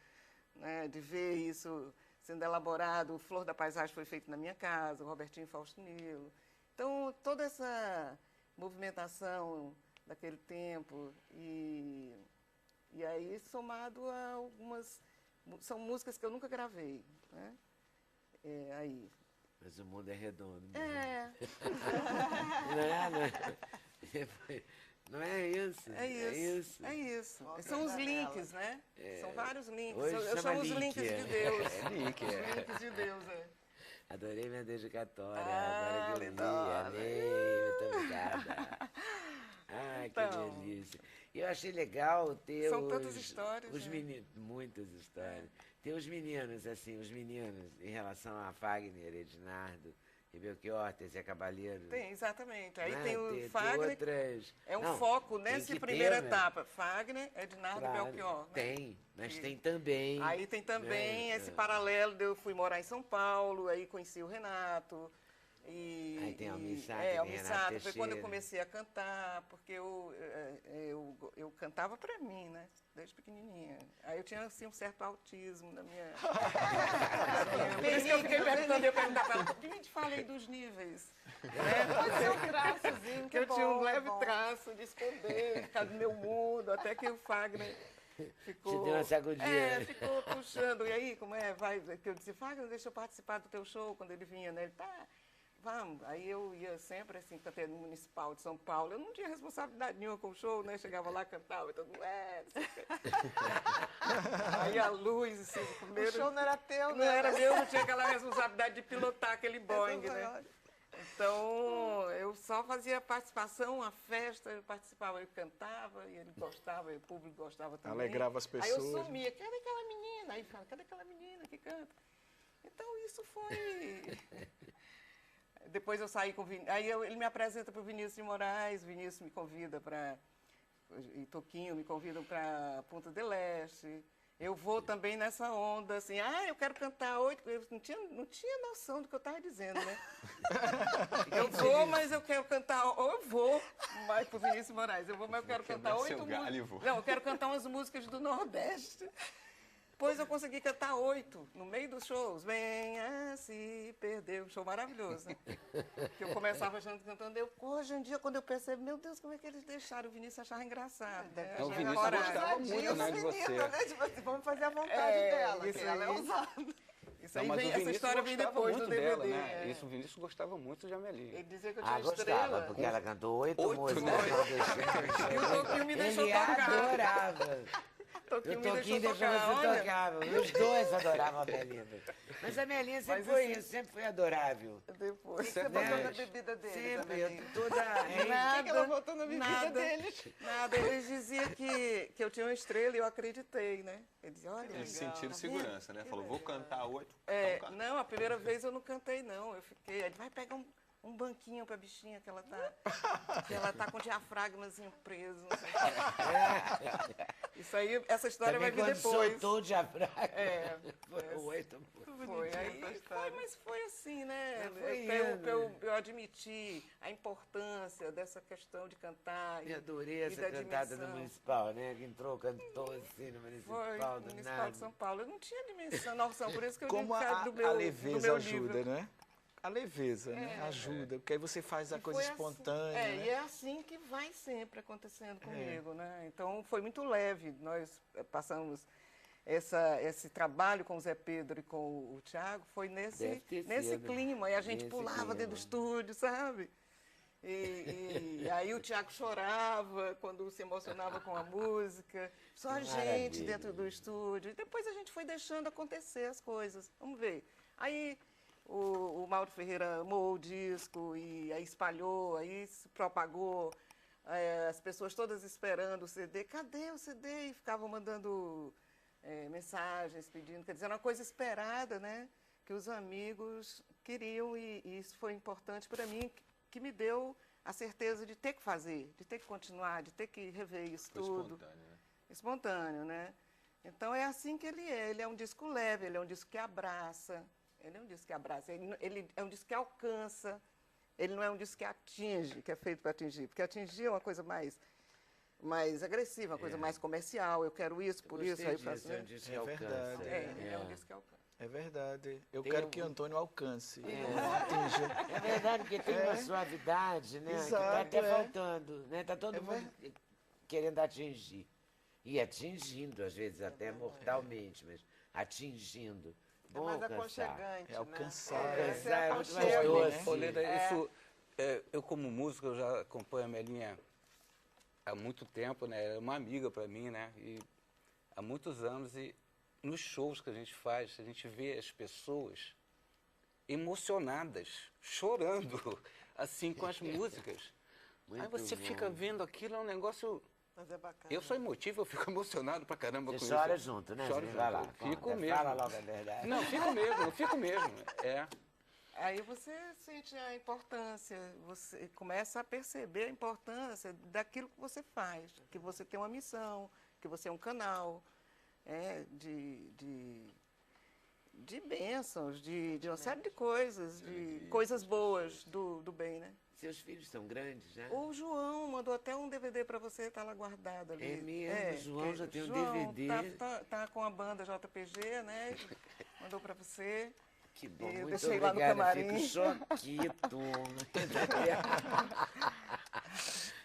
né, de ver isso sendo elaborado, o Flor da Paisagem foi feito na minha casa, o Robertinho Fausto Nilo. Então, toda essa movimentação daquele tempo, e aí somado a algumas... São músicas que eu nunca gravei, né? Aí. Mas o mundo é redondo. Não é isso? É isso. São os links, né? São vários links. Hoje Eu chamo os links de Deus. Os links de Deus, Adorei minha dedicatória. Agora que eu li. Amei. Muito obrigada. Ai, que delícia. E eu achei legal ter são tantas histórias. Os meninos, muitas histórias. Tem os meninos, assim, em relação a Fagner, Ednardo, Belchior, Zé Cabaleiro. Tem, exatamente. Aí né? tem o Fagner, outras... é um foco nessa primeira etapa. Fagner, Ednardo e Belchior. Né? Tem, mas tem também... Aí tem também esse paralelo, eu fui morar em São Paulo, aí conheci o Renato. Aí tem Almir Sater, foi quando eu comecei a cantar, porque eu cantava para mim, né? Desde pequenininha. Aí eu tinha, assim, um certo autismo na minha... Por isso que eu fiquei perguntando, eu perguntava para ela, por que a gente fala aí dos níveis? Pode ser um traçozinho, que eu tinha um leve traço de esconder, ficar do meu mundo, até que o Fagner ficou... Te deu uma sacudida. Ficou puxando. E aí, como é? Vai, que eu disse, Fagner, deixa eu participar do teu show, quando ele vinha, né? Ele, tá... Vamos. Aí eu ia sempre, assim, cantei no Municipal de São Paulo. Eu não tinha responsabilidade nenhuma com o show, né? Chegava lá, cantava, e todo mundo, Aí a luz, assim, primeiro... O show não era teu, né? Não era meu, não tinha aquela responsabilidade de pilotar aquele Boeing, né? Então, eu só fazia participação, a festa, eu participava, eu cantava, e ele gostava, e o público gostava também. Alegrava as pessoas. Aí eu sumia, cadê aquela menina? Aí fala, cadê aquela menina que canta? Então, isso foi... Depois eu saí com o Vinícius, aí ele me apresenta para o Vinícius de Moraes, o Vinícius me convida para, e Toquinho me convidam para Punta del Este. Eu vou também nessa onda, assim, eu quero cantar 8, eu não tinha noção do que eu estava dizendo, né? Eu vou, mas eu quero cantar, ou eu vou, mas para o Vinícius de Moraes, eu vou, mas eu quero cantar 8 músicas. Não, eu quero cantar umas músicas do Nordeste. Depois eu consegui cantar 8 no meio dos shows. Venha se perder, um show maravilhoso, né? Que eu começava cantando. Hoje em dia, quando eu percebo, meu Deus, como é que eles deixaram o Vinícius achar engraçado? Né? O Vinícius gostava muito, né, de você. Né? Tipo assim, vamos fazer a vontade dela, que ela é ousada. Isso aí Mas vem, o essa Vinícius história vem gostava depois muito do DVD. dela, né? é. Isso, o Vinícius gostava muito de Amelinha. Ele dizia que eu tinha Gostava, estrela. porque ela cantou 8 8, músicas. né? E o Toquinho me deixou Ele tocar. adorava. Toquinho O me Toquinho deixou deixou tocar. você Olha, tocar. Os dois adoravam a Belinda. Mas a Belinha sempre Mas foi assim- isso, sempre foi adorável. depois. Você botou na bebida deles, Sempre, Amelinha? toda... hein? O que ela botou na bebida nada, deles? nada. Eles diziam que eu tinha uma estrela e eu acreditei, né? Ele dizia, olha, Eles legal, sentiram tá segurança, né? Falou, vou cantar 8. É, então canta. não, a primeira vez eu não cantei, não. Eu fiquei. Ele vai pegar um banquinho pra bichinha que ela tá com o diafragmazinho preso. Não sei o quê. Isso aí, essa história Também vai vir quando depois. soltou o diafragma. É, Foi 8 foi. Aí foi, mas foi assim, né? Foi Eu admiti a importância dessa questão de cantar. E adorei essa da cantada do dimensão. Municipal, né? Que entrou, cantou assim no Foi, Municipal do Municipal nada. de São Paulo. Eu não tinha dimensão, noção, por isso que eu Como digo que é do meu, a do leveza meu ajuda, livro. né? A leveza, né? Ajuda, porque aí você faz a E coisa foi assim. espontânea, É, né? e é assim que vai sempre acontecendo comigo, né? Então foi muito leve. Nós passamos esse trabalho com o Zé Pedro e com o Thiago, foi Deve ter nesse sido. clima. E a gente Nesse pulava clima. dentro do estúdio, sabe? E aí o Thiago chorava quando se emocionava com a música. Só a Que gente maravilha. dentro do estúdio. E depois a gente foi deixando acontecer as coisas. Vamos ver. Aí o Mauro Ferreira amou o disco e aí espalhou, aí se propagou. As pessoas todas esperando o CD. Cadê o CD? E ficavam mandando mensagens, pedindo. Quer dizer, era uma coisa esperada, né? Que os amigos queriam e isso foi importante para mim, que me deu a certeza de ter que fazer, de ter que continuar, de ter que rever isso Foi tudo. espontâneo, né? Espontâneo, né? Então é assim que ele é. Ele é um disco leve, ele é um disco que abraça. Ele é um disco que abraça, ele é um disco que alcança. Ele não é um disco que atinge, que é feito para atingir. Porque atingir é uma coisa mais agressiva, uma coisa mais comercial. Eu quero isso, por isso, aí eu faço. É um disco que É alcança. verdade. Ele é um disco que alcança. É verdade. Eu Tem quero um- que Antônio alcance, não atinja. É verdade, porque tem uma suavidade, né? que Exato, tá até é. faltando, né? Tá todo mundo querendo atingir. E atingindo, às vezes até mortalmente, mas atingindo. É Bom mais alcançar. aconchegante, É alcançar. né? Alcançar é muito mais aconchego, doce. né? Ô, Leda, isso, eu como músico, eu já acompanho a Amelinha há muito tempo, né? Ela é uma amiga para mim, né? E há muitos anos, e nos shows que a gente faz, a gente vê as pessoas emocionadas, chorando, assim, com as músicas. Aí Muito você bom. fica vendo aquilo, é um negócio... Mas é bacana. Eu sou emotivo, eu fico emocionado pra caramba com Você isso. chora junto, né? Choro Vai lá, junto. Fico conta, mesmo. Fala logo a verdade. Não, eu fico mesmo. É. Aí você sente a importância, você começa a perceber a importância daquilo que você faz, que você tem uma missão, que você é um canal de bênçãos, de uma série de coisas, de coisas boas do bem, né? Seus filhos são grandes, já? O João mandou até um DVD para você, está lá guardado ali. É mesmo? O João que já tem um João DVD? Tá com a banda JPG, né? Mandou para você. Que bom, Eu muito deixei lá no obrigada. camarim. Fico choquito.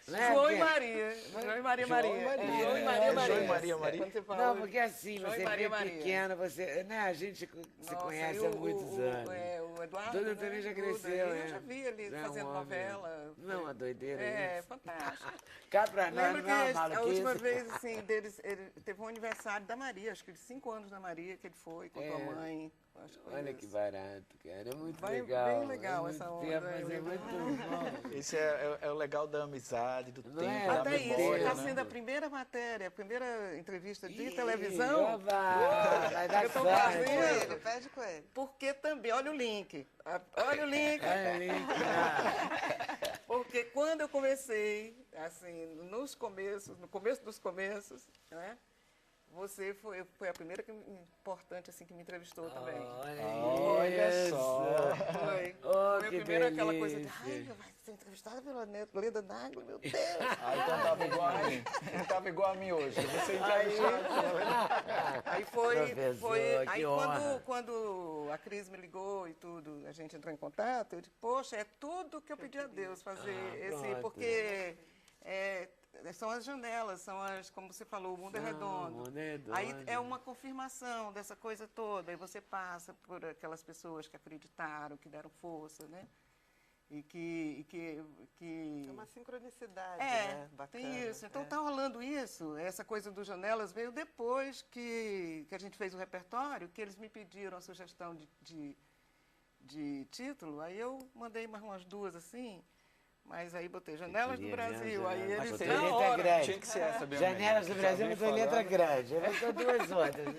Não é, João e porque- Maria. João e Maria João e Maria. Maria. João e É, Maria João Maria. e Maria Maria. Quando você fala Não, porque assim, João e você Maria vê Maria. pequeno, você, né, a gente se Nossa, conhece e há muitos anos. O Eduardo, Duda né? também já Duda, cresceu, Eu né? já vi ele Já é um fazendo homem. novela. Não, uma doideira É, isso. fantástico. Cá pra nós, Lembro não é que uma a última maluquice. vez, assim, ele teve um aniversário da Maria, acho que de 5 anos da Maria, que ele foi com a tua mãe. Acho que foi Olha isso. que barato, cara. É muito Vai legal. bem legal é essa muito onda tempo, aí, mas é né? muito bom. Esse é o legal da amizade, do Não tempo, é? da Até isso, memória, está né? sendo a primeira matéria, a primeira entrevista de Ih, televisão. oba, vai dar Eu tô sorte. fazendo. Ele, pede com ele. Porque também, olha o link. Olha o link. Olha ali, cara. Porque quando eu comecei, assim, no começo dos começos, né? Você foi a primeira importante assim que me entrevistou também. Olha isso. só. Foi. Oh, Foi a que primeira aquela coisa de, delícia. vai ser entrevistada pela Leda Nagli, meu Deus. Então tava igual a mim. Tava igual a mim hoje. Você Aí foi, Professor, aí que honra. quando a Cris me ligou e tudo, a gente entrou em contato, eu disse, poxa, é tudo que eu pedi a Deus fazer, pronto. porque a são as janelas, como você falou, o mundo é redondo. O mundo é redondo. Aí é uma confirmação dessa coisa toda, aí você passa por aquelas pessoas que acreditaram, que deram força, né? E que É uma sincronicidade, é, né? Bacana. tem isso. Então é. tá rolando isso. Essa coisa do Janelas veio depois que a gente fez o repertório, que eles me pediram a sugestão de título. Aí eu mandei mais umas duas assim, mas aí botei Janelas do queria ver Brasil. as Aí janelas. eles Botou na letra hora. grande. Tinha que ser essa mesmo. Janelas do Já Brasil vem botou letra falando. grande. Botou duas outras.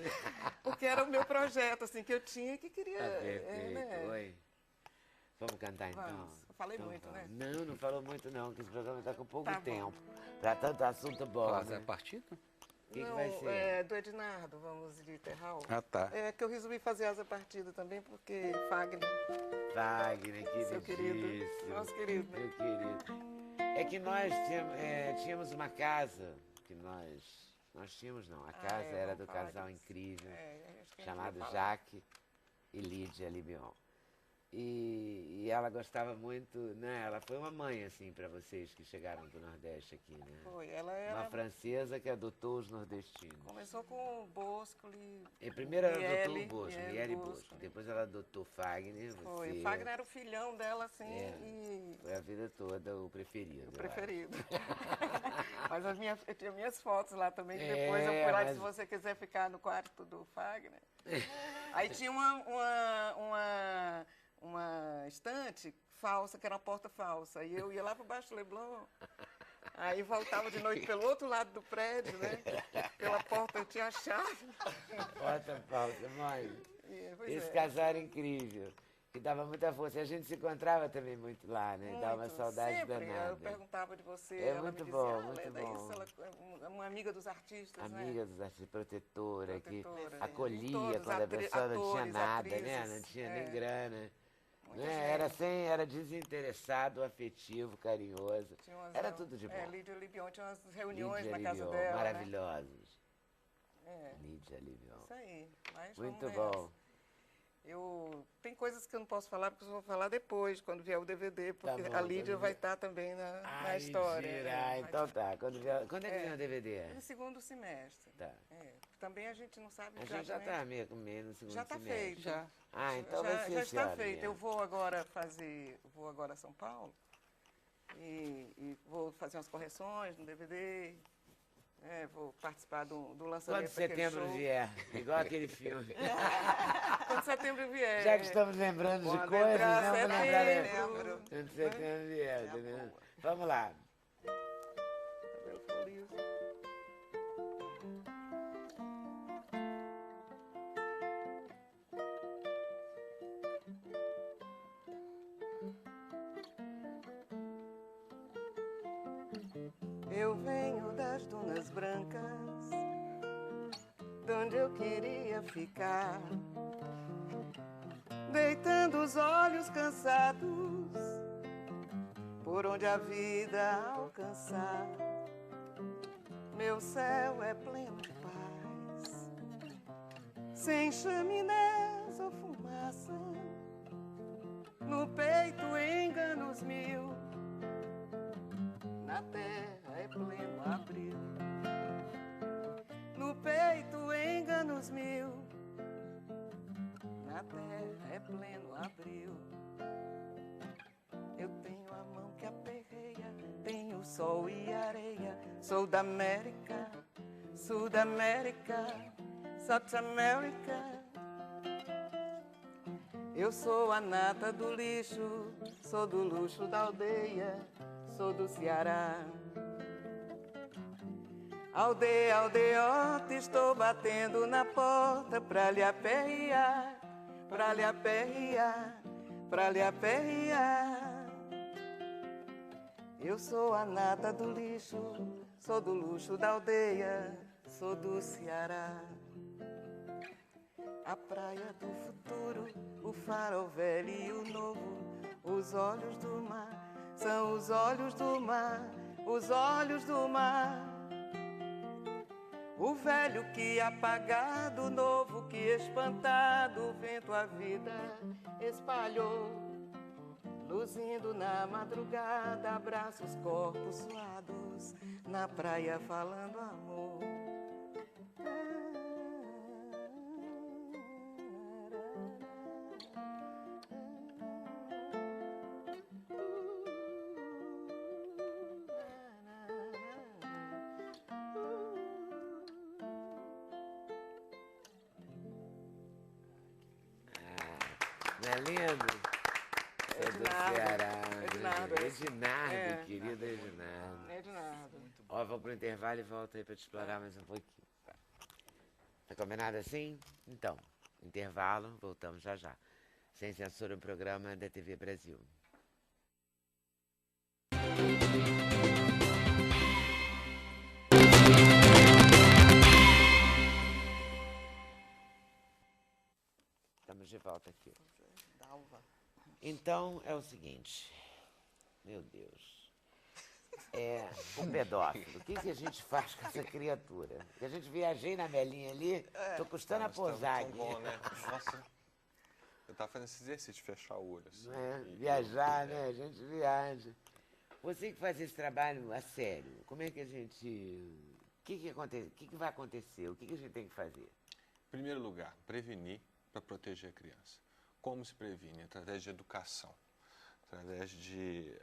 Porque era o meu projeto, assim, que eu tinha e que queria. Tá perfeito. né? Oi. Vamos cantar então? Vamos. Eu falei Então muito, né? Não, não falou muito não, que esse programa está com pouco Tá bom. tempo. Para tanto assunto bom, Quase né? a partida? O que vai ser? É do Ednardo, vamos de Terral. Ah, tá. É que eu resolvi fazer asa partida também, porque Fagner, Wagner, seu querido, queridíssimo. nosso querido, né? Meu querido. É que nós tínhamos uma casa, que nós tínhamos não, a casa é, era com do casal Wagner. incrível, Acho que a gente chamado vai falar. Jaque e Lídia Libion. E ela gostava muito, né? Ela foi uma mãe, assim, para vocês que chegaram do Nordeste aqui, né? Foi, ela Uma francesa que adotou os nordestinos. começou com o Boscoli. E primeiro ela adotou Miele, o Bosco, Miele Miele Bosco. Bosco. Depois ela adotou Fagner, Foi, você. o Fagner era o filhão dela, assim, É. e Foi a vida toda o preferido. o eu preferido. Mas eu tinha minhas fotos lá também, que É, depois eu fui lá, mas- se você quiser ficar no quarto do Fagner. Aí tinha uma estante falsa, que era uma porta falsa. E eu ia lá para baixo do Leblon, aí voltava de noite pelo outro lado do prédio, né? Pela porta eu tinha a chave. Bota pausa, mãe. Pois Esse é. casal era incrível. Que dava muita força. E a gente se encontrava também muito lá, né? Dava uma Muito, saudade sempre. danada. Eu perguntava de você, É ela muito me bom, dizia, muito Leda, bom. isso, ela é uma amiga dos artistas, Amiga né? dos artistas, protetora, Protetora, que é. acolhia E todos, quando a pessoa não tinha atores, nada, né? atrizes, Não tinha é. nem grana. Muita Né? Era, gente. era desinteressado, afetivo, carinhoso. Tinha umas Era reu- tudo de bom. Lídia Libion tinha umas reuniões Lídia na casa Libion, dela, né? maravilhosos. É, Lídia Libion. isso aí. Mas Muito vamos bom. nessa. Tem coisas que eu não posso falar, porque eu vou falar depois, quando vier o DVD, porque bom, a Lídia quando vai vier. estar também na Ai, história. mentira. né? Ah, então tá. Quando é que vem o DVD? No segundo semestre. Tá. Também a gente não sabe A gente já exatamente. está meio no segundo Já está semestre. feito. Já. Ah, então já, vai ser já esse está ano feito. mesmo. Eu vou agora a São Paulo e vou fazer umas correções no DVD. Vou participar do lançamento Quando daquele setembro show. vier, igual aquele filme. Quando setembro vier. Já que estamos lembrando de Quando coisas, entrar vamos lembrar setembro. Quando setembro vier, entendeu? Vamos lá. Cabelo folido. Eu venho das dunas brancas, de onde eu queria ficar, deitando os olhos cansados, por onde a vida alcançar. Meu céu é pleno de paz, sem chaminés ou fumaça, no peito enganos mil, na terra é pleno abril. No peito enganos mil, na terra é pleno abril. Eu tenho a mão que aperreia, tenho sol e areia. Sou da América, Sul da América, South America. Eu sou a nata do lixo, sou do luxo da aldeia, sou do Ceará. Aldeia, aldeota, estou batendo na porta pra lhe aperrear, pra lhe aperrear, pra lhe aperrear. Eu sou a nata do lixo, sou do luxo da aldeia, sou do Ceará. A praia do futuro, o farol velho e o novo, os olhos do mar, são os olhos do mar, os olhos do mar. O velho que apagado, o novo que espantado, o vento a vida espalhou, luzindo na madrugada, abraça os corpos suados na praia falando amor. Não é lindo? Sou do Ednardo. Ceará. Ednardo. Ednardo, É. querido Ednardo. É de nada. Ó, vou pro intervalo e volto aí pra te explorar mais um pouquinho. Tá combinado assim? Então, intervalo, voltamos já já. Sem Censura, um programa da TV Brasil. Estamos de volta aqui. Dalva. Então, é o seguinte. Meu Deus. É, o pedófilo. O que a gente faz com essa criatura? Porque a gente viajei na Melinha ali, tô custando a Mas tava posar tão aqui. bom, né? Nossa. Eu tava fazendo esse exercício de fechar o olho. Assim, Não é? e- Viajar, né? A gente viaja. Você que faz esse trabalho a sério, como é que a gente... O que vai acontecer? O que a gente tem que fazer? Em primeiro lugar, prevenir para proteger a criança. Como se previne? Através de educação. Através de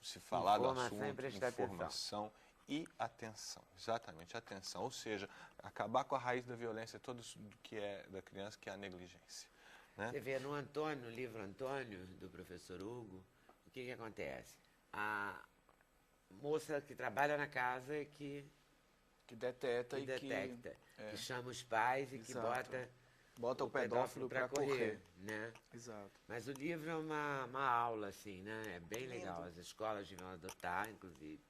se falar do Informação e assunto, prestar atenção. informação e atenção. Exatamente, atenção. Ou seja, acabar com a raiz da violência toda do que é da criança, que é a negligência. Né? Você vê no Antônio, no livro Antônio, do professor Hugo, o que acontece? A moça que trabalha na casa é que deteta que e detecta, é. que chama os pais e que Exato. bota o pedófilo para correr. né? Exato. Mas o livro é uma aula, assim, né? É bem Lindo. legal. As escolas deviam adotar, inclusive,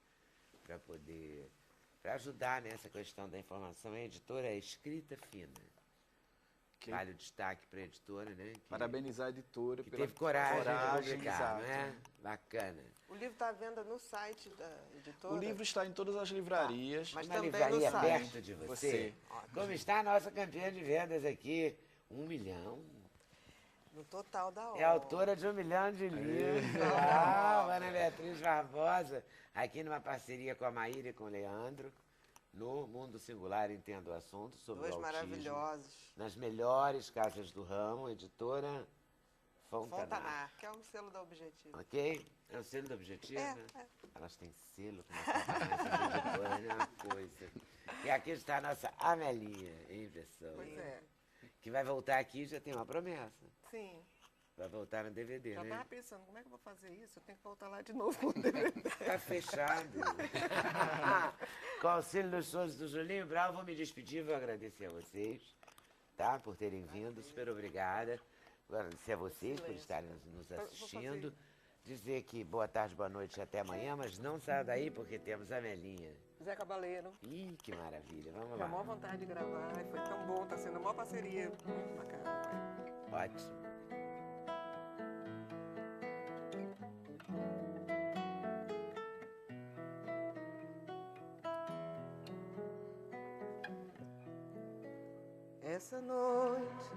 para ajudar nessa questão da informação. A editora é Escrita Fina. Que- Vale o destaque para a editora, né? Parabenizar a editora Que pela teve coragem de publicar, exato. não é? Bacana. O livro está à venda no site da editora? O livro está em todas as livrarias. Mas Uma também livraria no site. perto de você. Ótimo. Como está a nossa campeã de vendas aqui? 1 milhão. No total da obra. É autora de 1 milhão de livros. Ah, Ana Beatriz Barbosa, aqui numa parceria com a Maíra e com o Leandro, no Mundo Singular Entendo o Assunto, sobre Dois o autismo. maravilhosos. Nas melhores casas do ramo, editora Fontanar. Fontanar, que é um selo da Objetivo. Ok? É o selo do Objetivo? É, né? é. Elas têm selo com essa editora, né? Uma coisa. E aqui está a nossa Amelinha, em pessoa. Pois é. Que vai voltar aqui, já tem uma promessa. Sim. Vai voltar no DVD, Já né? estava pensando, como é que eu vou fazer isso? Eu tenho que voltar lá de novo com o DVD. Tá fechado. Com o auxílio dos sons do Julinho Brau, vou me despedir, vou agradecer a vocês, tá? Por terem vindo, super obrigada. Vou agradecer a vocês por estarem nos assistindo. Dizer que boa tarde, boa noite e até amanhã, mas não saia daí porque temos a Melinha. Zé Cabaleiro. Ih, que maravilha, vamos Tinha a maior lá. vontade de gravar, e foi tão bom, tá sendo a maior parceria. Muito bacana. Ótimo. Essa noite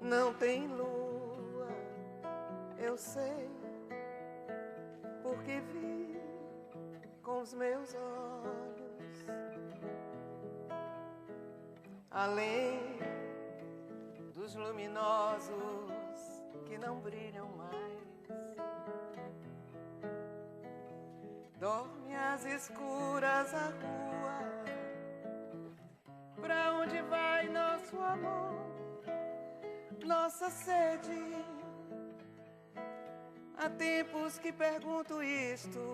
não tem lua, eu sei, porque vi com os meus olhos, além dos luminosos que não brilham mais. Dorme às escuras a rua, pra onde vai nosso amor, nossa sede? Há tempos que pergunto isto,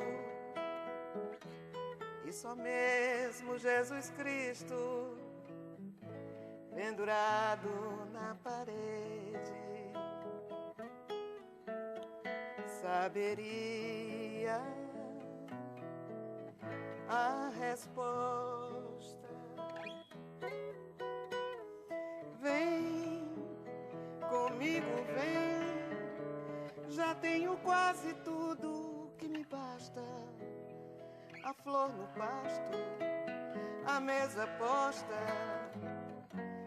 e só mesmo Jesus Cristo, pendurado na parede, saberia a resposta. Vem comigo, vem, já tenho quase tudo que me basta. A flor no pasto, a mesa posta,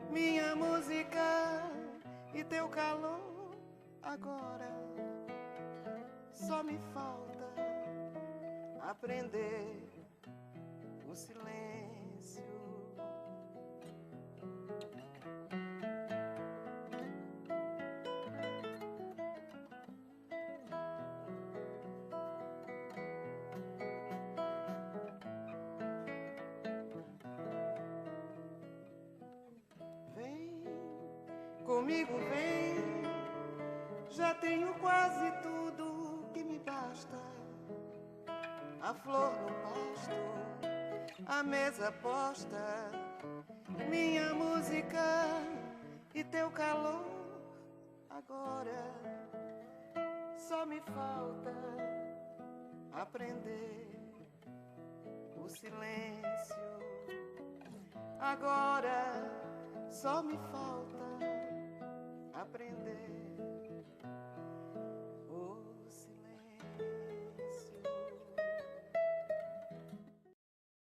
minha música e teu calor. Agora só me falta aprender comigo vem, já tenho quase tudo que me basta. A flor no pasto, a mesa posta, minha música e teu calor. Agora só me falta aprender o silêncio. Agora só me falta aprender